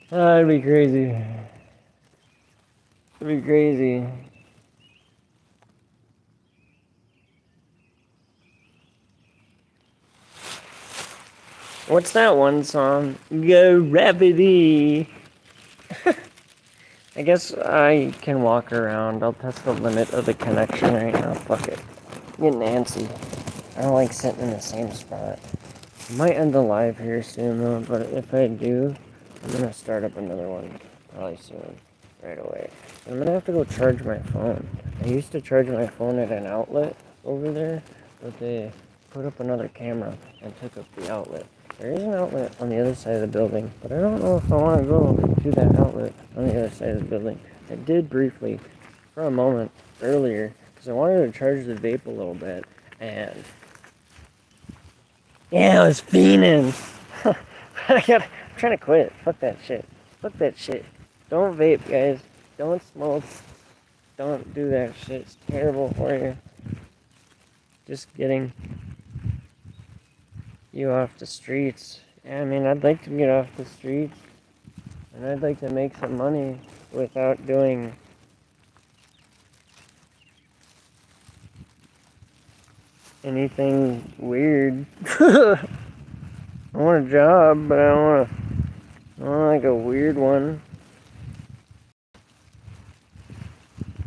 That'd be crazy. That'd be crazy. What's that one song? Go Gravity. I guess I can walk around. I'll test the limit of the connection right now. Fuck it. I'm getting antsy. I don't like sitting in the same spot. I might end the live here soon though, but if I do, I'm gonna start up another one probably soon. Right away. I'm gonna have to go charge my phone. I used to charge my phone at an outlet over there, but they put up another camera and took up the outlet. There is an outlet on the other side of the building, but I don't know if I want to go to that outlet on the other side of the building. I did briefly, for a moment, earlier, because I wanted to charge the vape a little bit, and yeah, I was fiending. I'm trying to quit. Fuck that shit. Fuck that shit. Don't vape, guys. Don't smoke. Don't do that shit. It's terrible for you. Just getting you off the streets. Yeah, I mean, I'd like to get off the streets. And I'd like to make some money without doing anything weird. I want a job, but I don't want like a weird one.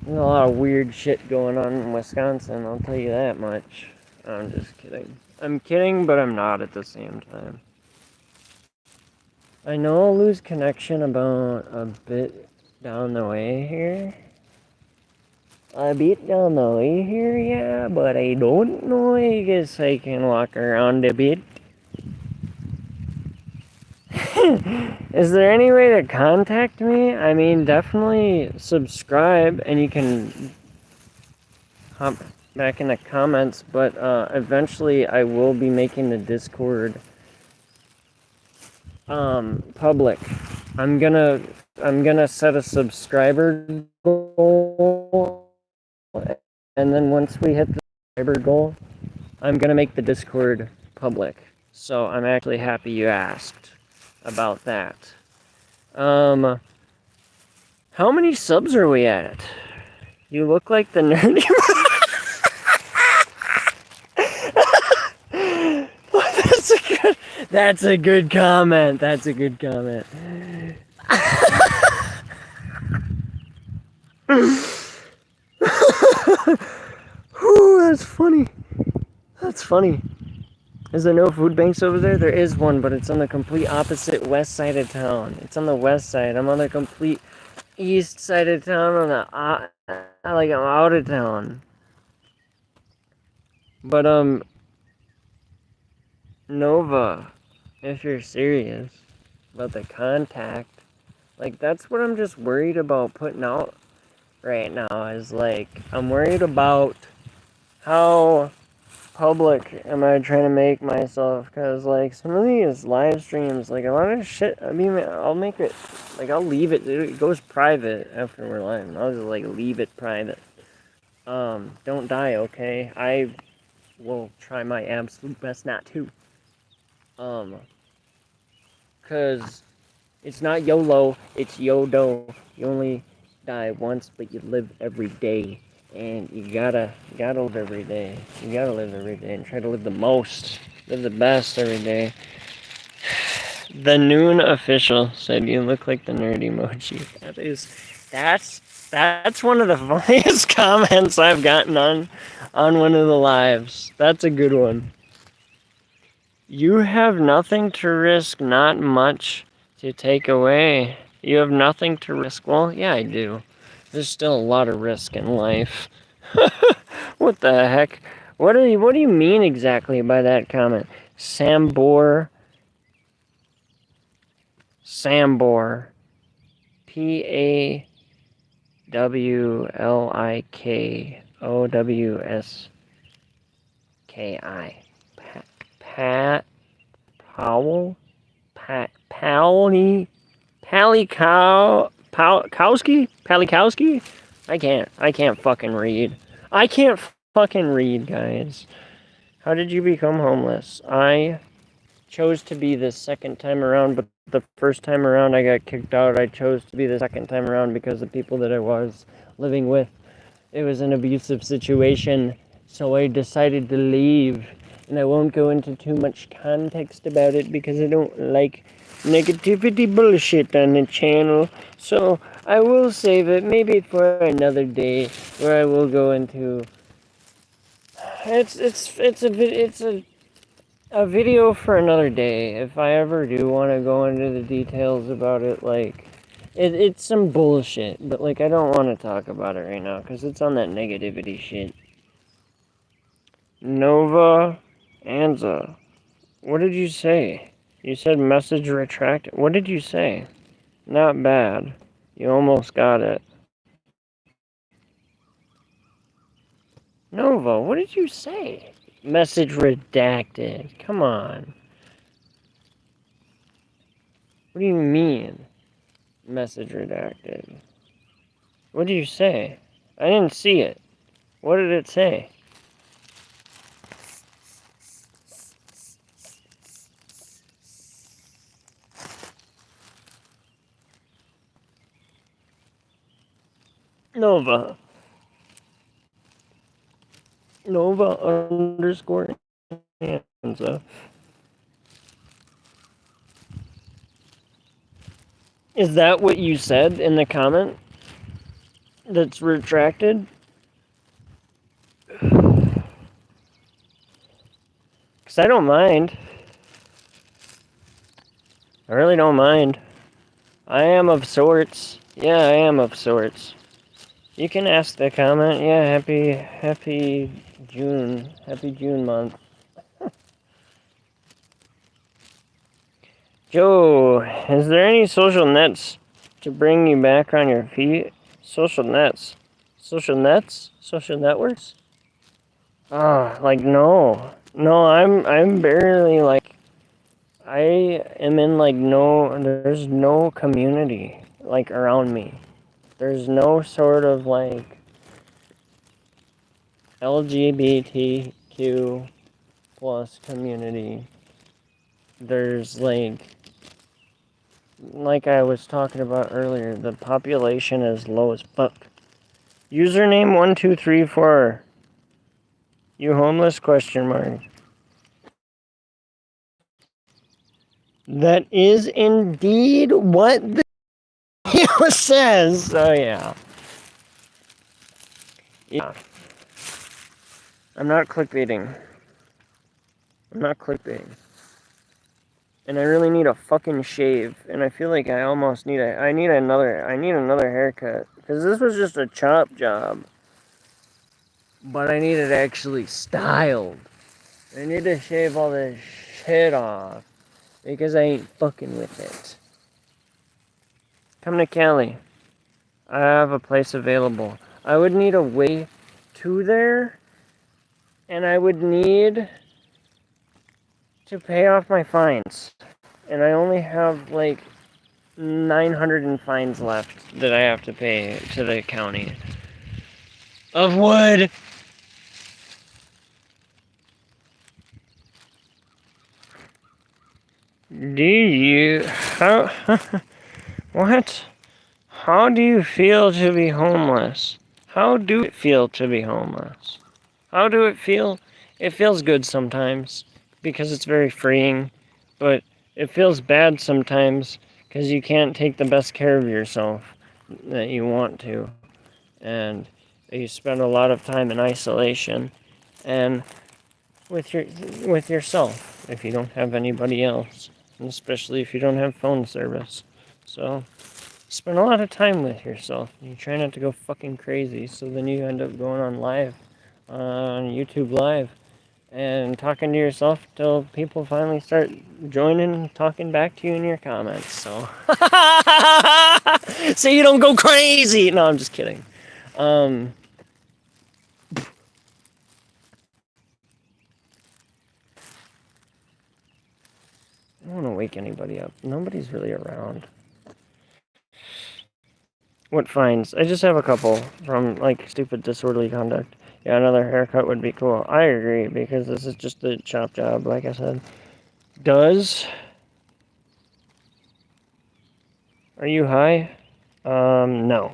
There's a lot of weird shit going on in Wisconsin, I'll tell you that much. I'm just kidding. I'm kidding, but I'm not at the same time. I know I'll lose connection about a bit down the way here. A bit down the way here, yeah, but I don't know. I guess I can walk around a bit. Is there any way to contact me? I mean, definitely subscribe and you can hop back in the comments, but eventually I will be making the Discord public. I'm gonna set a subscriber goal, and then once we hit the subscriber goal, I'm gonna make the Discord public. So I'm actually happy you asked about that. How many subs are we at? You look like the nerdy. That's a good comment. That's a good comment. Ooh, that's funny. That's funny. Is there no food banks over there? There is one, but it's on the complete opposite west side of town. It's on the west side. I'm on the complete east side of town. On the like I'm out of town. But Nova, if you're serious about the contact, like that's what I'm just worried about putting out right now. Is like I'm worried about how public am I trying to make myself, because like some of these live streams, like a lot of shit, I mean, I'll make it, like I'll leave it, it goes private after we're live, and I'll just like leave it private. Don't die, okay? I will try my absolute best not to. Cause it's not YOLO, it's YODO. You only die once, but you live every day. And you gotta live every day. You gotta live every day and try to live the most. Live the best every day. The Noon Official said you look like the nerd emoji. That's one of the funniest comments I've gotten on one of the lives. That's a good one. You have nothing to risk, not much to take away. You have nothing to risk. Well, yeah, I do. There's still a lot of risk in life. What the heck? What do you mean exactly by that comment? Sambor. Pawlowski. Pat Powell? Palikowski? I can't fucking read. I can't fucking read, guys. How did you become homeless? I chose to be the second time around, but the first time around I got kicked out. I chose to be the second time around because the people that I was living with, it was an abusive situation, so I decided to leave. And I won't go into too much context about it because I don't like negativity bullshit on the channel. So I will save it maybe for another day where I will go into it's a video for another day. If I ever do want to go into the details about it, like it's some bullshit, but like I don't want to talk about it right now because it's on that negativity shit. Nova Anza. What did you say? You said message retracted. What did you say? Not bad. You almost got it. Nova, what did you say? Message redacted. Come on. What do you mean? Message redacted. What did you say? I didn't see it. What did it say? Nova underscore Anza. Is that what you said in the comment? That's retracted? Because I don't mind. I really don't mind. I am of sorts. Yeah, I am of sorts. You can ask the comment. Yeah, happy June. Happy June month. Joe, is there any social nets to bring you back on your feet? Social nets? Social nets? Social networks? Like no. No, I'm barely like I am in like there's no community like around me. There's no sort of like LGBTQ plus community. There's like I was talking about earlier, the population is low as fuck. Username 1234. You homeless question mark. That is indeed what the video says. Oh yeah. Yeah. I'm not clickbaiting. And I really need a fucking shave. And I feel like I almost need another haircut. Because this was just a chop job. But I need it actually styled. I need to shave all this shit off. Because I ain't fucking with it. Come to Cali. I have a place available. I would need a way to there. And I would need to pay off my fines. And I only have like 900 in fines left that I have to pay to the county. Of wood! Do you... How... What? How do you feel to be homeless? How do it feel to be homeless? How do it feel? It feels good sometimes because it's very freeing, but it feels bad sometimes because you can't take the best care of yourself that you want to, and you spend a lot of time in isolation, and with yourself if you don't have anybody else, and especially if you don't have phone service. So spend a lot of time with yourself. You try not to go fucking crazy, so then you end up going on live, on YouTube Live, and talking to yourself till people finally start joining and talking back to you in your comments. So, so you don't go crazy. No, I'm just kidding. I don't want to wake anybody up. Nobody's really around. What fines? I just have a couple from like stupid disorderly conduct. Yeah, another haircut would be cool. I agree because this is just a chop job, like I said. Are you high? No.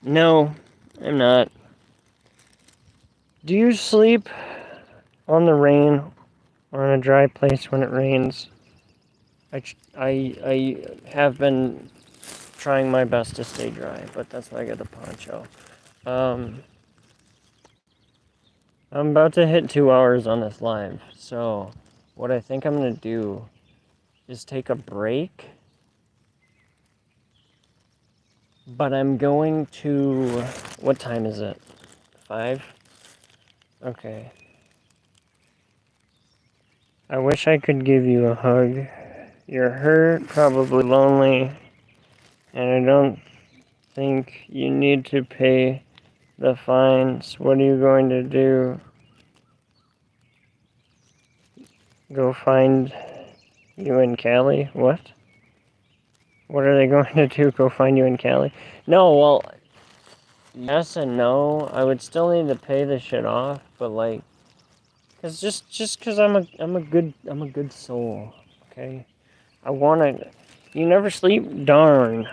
No, I'm not. Do you sleep on the rain or in a dry place when it rains? I have been trying my best to stay dry, but that's why I got the poncho. Um, I'm about to hit 2 hours on this live, so what I think I'm gonna do is take a break, but I'm going to. What time is it? 5? Okay. I wish I could give you a hug. You're hurt, probably lonely, and I don't think you need to pay the fines. What are you going to do? Go find you in Cali? What? What are they going to do? Go find you in Cali? No, well, yes and no. I would still need to pay this shit off, but like, cause just cause I'm a good soul. Okay, I wanna. You never sleep? Darn.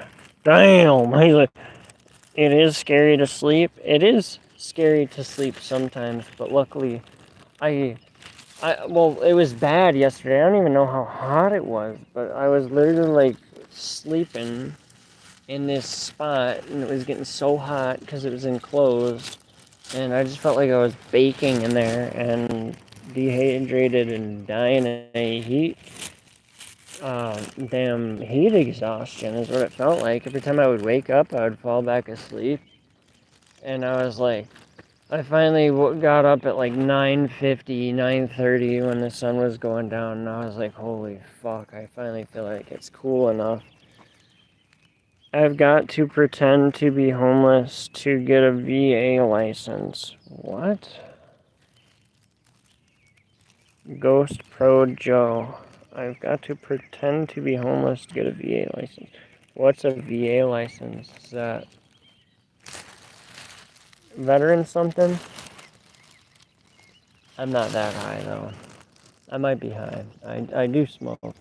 Damn. It is scary to sleep. It is scary to sleep sometimes, but luckily, I well, it was bad yesterday. I don't even know how hot it was, but I was literally like sleeping in this spot, and it was getting so hot because it was enclosed, and I just felt like I was baking in there and dehydrated and dying of heat. Damn heat exhaustion is what it felt like. Every time I would wake up, I would fall back asleep, and I was like, I finally got up at like 9:50, 9:30 when the sun was going down, and I was like, holy fuck, I finally feel like it's cool enough. I've got to pretend to be homeless to get a VA license. What? Ghost Pro Joe. I've got to pretend to be homeless to get a VA license. What's a VA license? Is that veteran something? I'm not that high though. I might be high. I do smoke.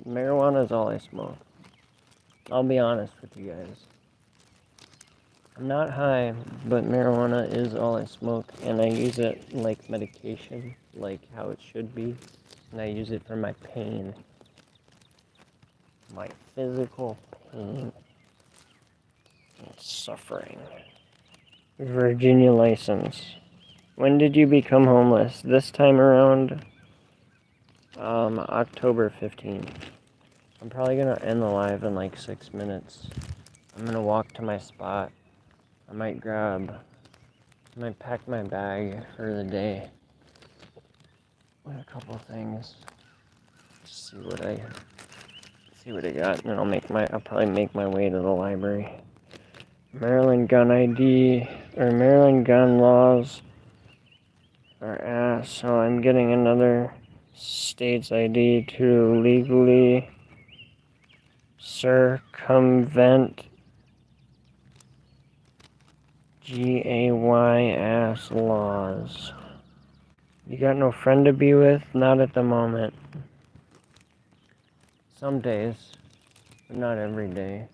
Marijuana is all I smoke. I'll be honest with you guys. I'm not high, but marijuana is all I smoke, and I use it like medication, like how it should be. And I use it for my pain. My physical pain and suffering. Virginia license. When did you become homeless? This time around, October 15th. I'm probably gonna end the live in like 6 minutes. I'm gonna walk to my spot. I might pack my bag for the day. With a couple things. Just see what I got, and I'll probably make my way to the library. Maryland gun ID, or Maryland gun laws are ass, so I'm getting another state's ID to legally circumvent GAY ass laws. You got no friend to be with? Not at the moment. Some days, but not every day.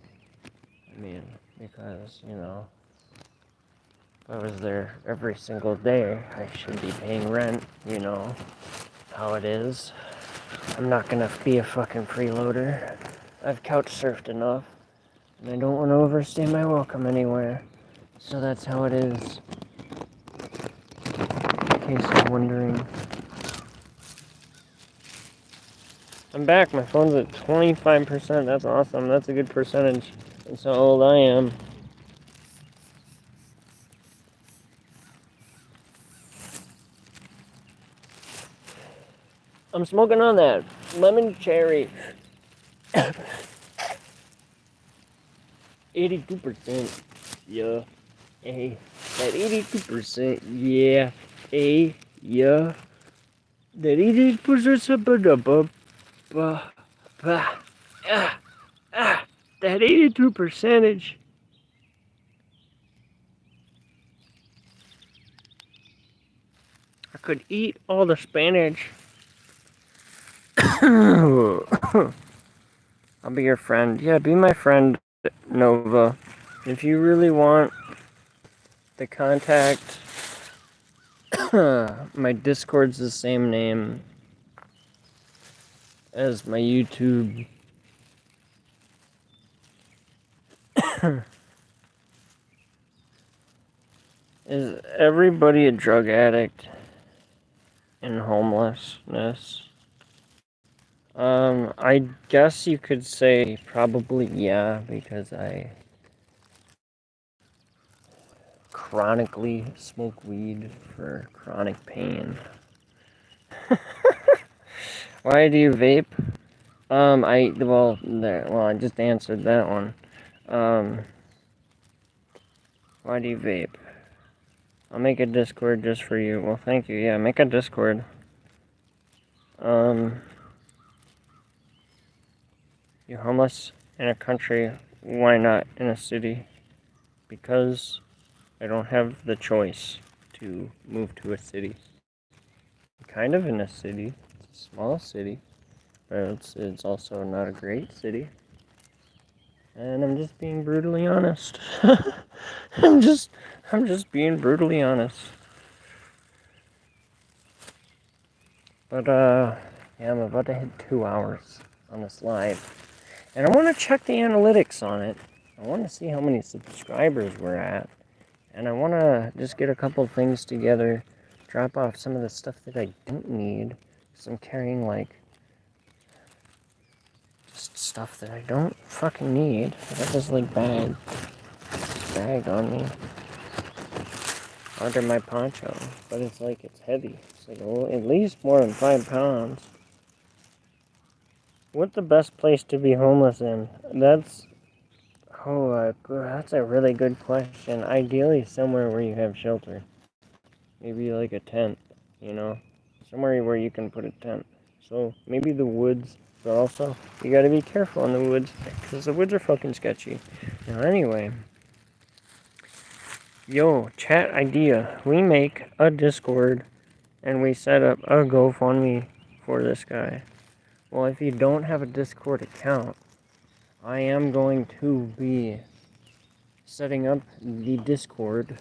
I mean, because, if I was there every single day, I should be paying rent, how it is. I'm not gonna be a fucking freeloader. I've couch surfed enough, and I don't want to overstay my welcome anywhere. So that's how it is. In case you're wondering. I'm back. My phone's at 25%. That's awesome. That's a good percentage. That's how old I am. I'm smoking on that lemon cherry. 82%. Yeah. Hey. That 82%. Yeah. Hey. Yeah. That 82%. That 82 percentage. I could eat all the spinach. I'll be your friend. Yeah, be my friend, Nova. If you really want the contact, my Discord's the same name as my YouTube. Is everybody a drug addict in homelessness? I guess you could say probably yeah, because I chronically smoke weed for chronic pain. Why do you vape? I just answered that one. Why do you vape? I'll make a Discord just for you. Well, thank you. Yeah, make a Discord. You're homeless in a country. Why not in a city? Because I don't have the choice to move to a city. I'm kind of in a city. It's a small city, but it's also not a great city. And I'm just being brutally honest. I'm just being brutally honest. But yeah, I'm about to hit 2 hours on this live. And I want to check the analytics on it. I want to see how many subscribers we're at. And I want to just get a couple things together, drop off some of the stuff that I don't need. Because I'm carrying, like, just stuff that I don't fucking need. I got this, like, bag on me. Under my poncho. But it's, like, it's heavy. It's, like, at least more than 5 pounds. What's the best place to be homeless in? That's a really good question. Ideally, somewhere where you have shelter. Maybe like a tent, you know? Somewhere where you can put a tent. So, maybe the woods, but also, you gotta be careful in the woods, because the woods are fucking sketchy. Now, anyway. Yo, chat idea. We make a Discord, and we set up a GoFundMe for this guy. Well, if you don't have a Discord account, I am going to be setting up the Discord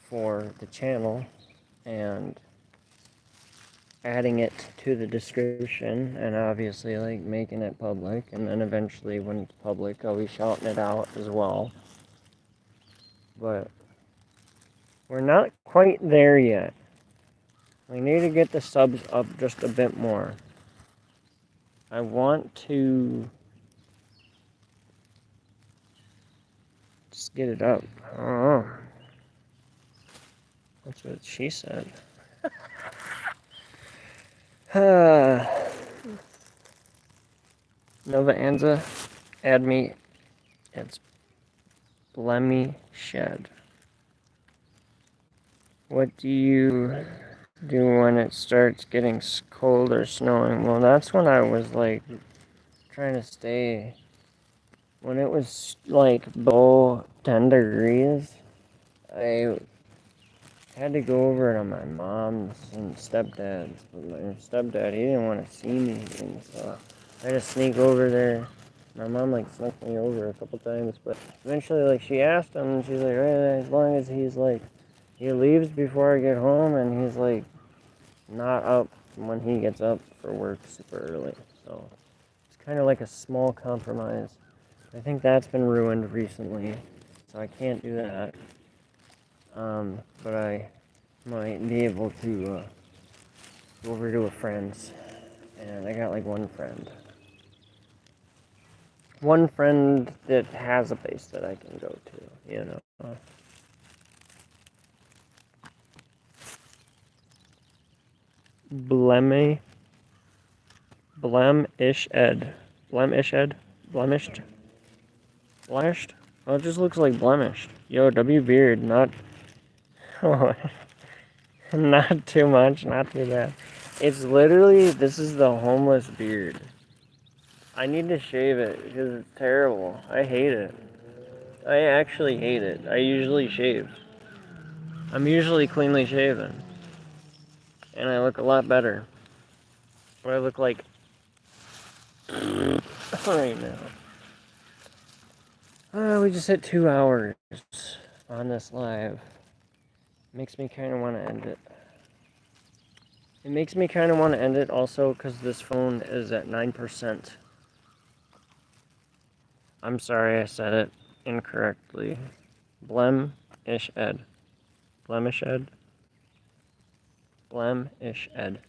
for the channel and adding it to the description, and obviously like making it public, and then eventually when it's public I'll be shouting it out as well. But we're not quite there yet. We need to get the subs up just a bit more. I want to just get it up. I don't know. That's what she said. Nova Anza, add me. It's Lemmy Shed. What do you do when it starts getting cold or snowing? Well, that's when I was like trying to stay. When it was like below 10 degrees, I had to go over to my mom's and stepdad's. But my stepdad, he didn't want to see me, and so I had to sneak over there. My mom like snuck me over a couple times, but eventually like she asked him, and she's like, right, as long as he's like, he leaves before I get home, and he's like not up when he gets up for work super early. So it's kind of like a small compromise. I think that's been ruined recently, so I can't do that. But I might be able to go over to a friend's And I got like one friend. One friend that has a place that I can go to, you know. Blemish Ed. Blemished Ed? Blemished? Blemished? Oh, it just looks like blemished. Yo, W beard, not... Oh, not too much, not too bad. It's literally, this is the homeless beard. I need to shave it because it's terrible. I hate it. I actually hate it. I usually shave. I'm usually cleanly shaven. And I look a lot better. What I look like right now. We just hit 2 hours on this live. Makes me kind of want to end it. It makes me kind of want to end it also because this phone is at 9%. I'm sorry I said it incorrectly. Blemish Ed. Blemish Ed. Blemish Ed.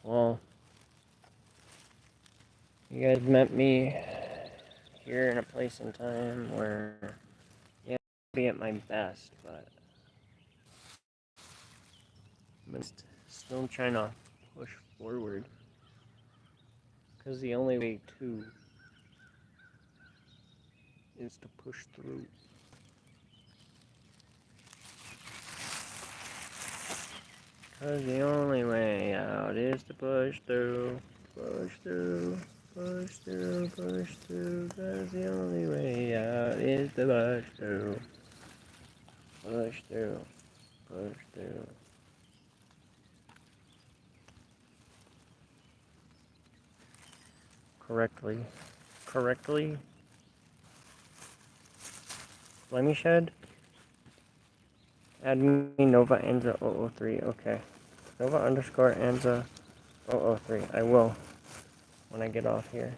Well, you guys met me here in a place and time where, yeah, I'll be at my best, but I'm still trying to push forward. Because the only way to is to push through. Because the only way out is to push through. Push through. Push through. Push through. Because the only way out is to push through. Push through. Push through. Correctly. Correctly? Let me shed. Add me Nova Anza 003. Okay. Nova underscore Anza 003. I will when I get off here.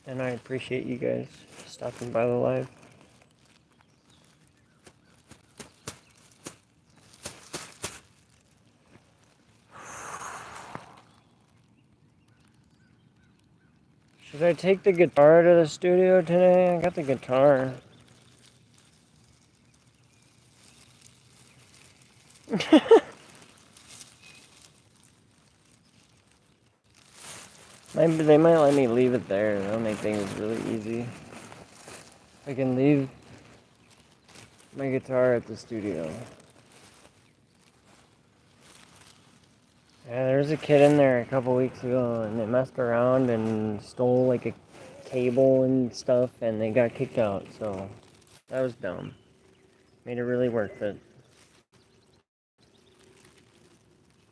And I appreciate you guys stopping by the live. Should I take the guitar to the studio today? I got the guitar. Maybe they might let me leave it there. That'll make things really easy. I can leave my guitar at the studio. Yeah, there was a kid in there a couple weeks ago and they messed around and stole like a cable and stuff and they got kicked out, so that was dumb. Made it really worth it.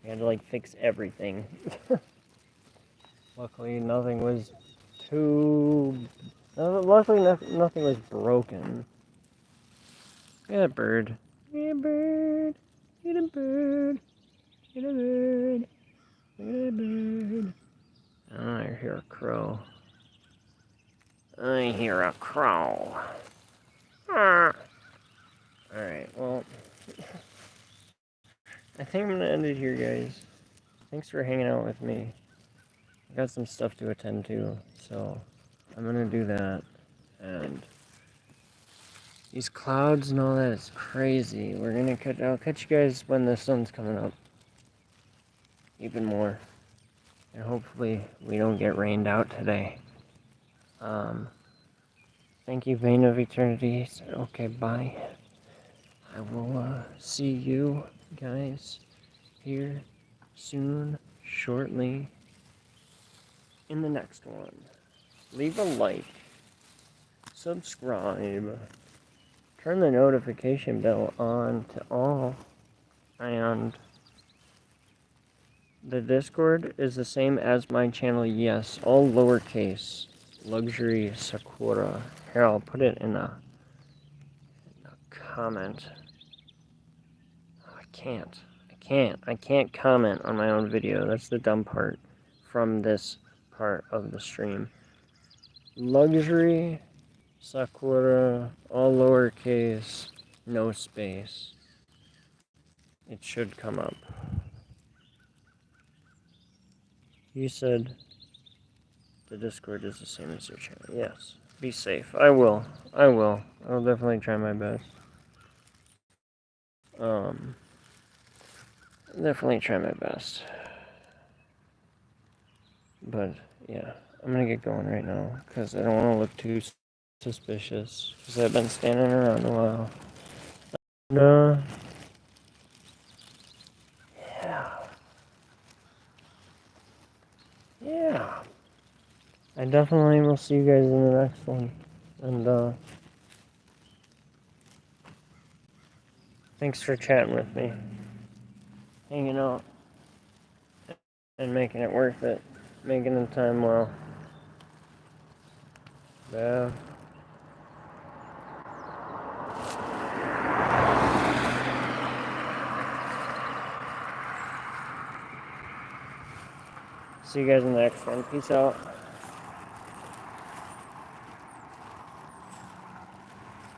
We had to like fix everything. Luckily nothing was too... Luckily nothing was broken. Get a bird. Get a bird. Get a bird. Get a bird. Get a bird. Oh, I hear a crow. I hear a crow. Alright, well, I think I'm gonna end it here, guys. Thanks for hanging out with me. I got some stuff to attend to, so I'm gonna do that. And these clouds and all that is crazy. I'll catch you guys when the sun's coming up. Even more. And hopefully we don't get rained out today. Thank you, Vein of Eternity. Okay, bye. I will see you guys here soon, shortly, in the next one. Leave a like, subscribe, turn the notification bell on to all, and the Discord is the same as my channel, yes, all lowercase, Luxury Sakura. Here, I'll put it in a comment. I can't comment on my own video. That's the dumb part from this part of the stream. Luxury Sakura, all lowercase, no space. It should come up. You said the Discord is the same as your channel. Yes. Be safe. I will. I will. I'll definitely try my best. Definitely try my best. But yeah, I'm gonna get going right now because I don't want to look too suspicious because I've been standing around a while. No. Yeah. Yeah. I definitely will see you guys in the next one. And thanks for chatting with me, hanging out, and making it worth it, making the time well. Yeah. See you guys in the next one. Peace out.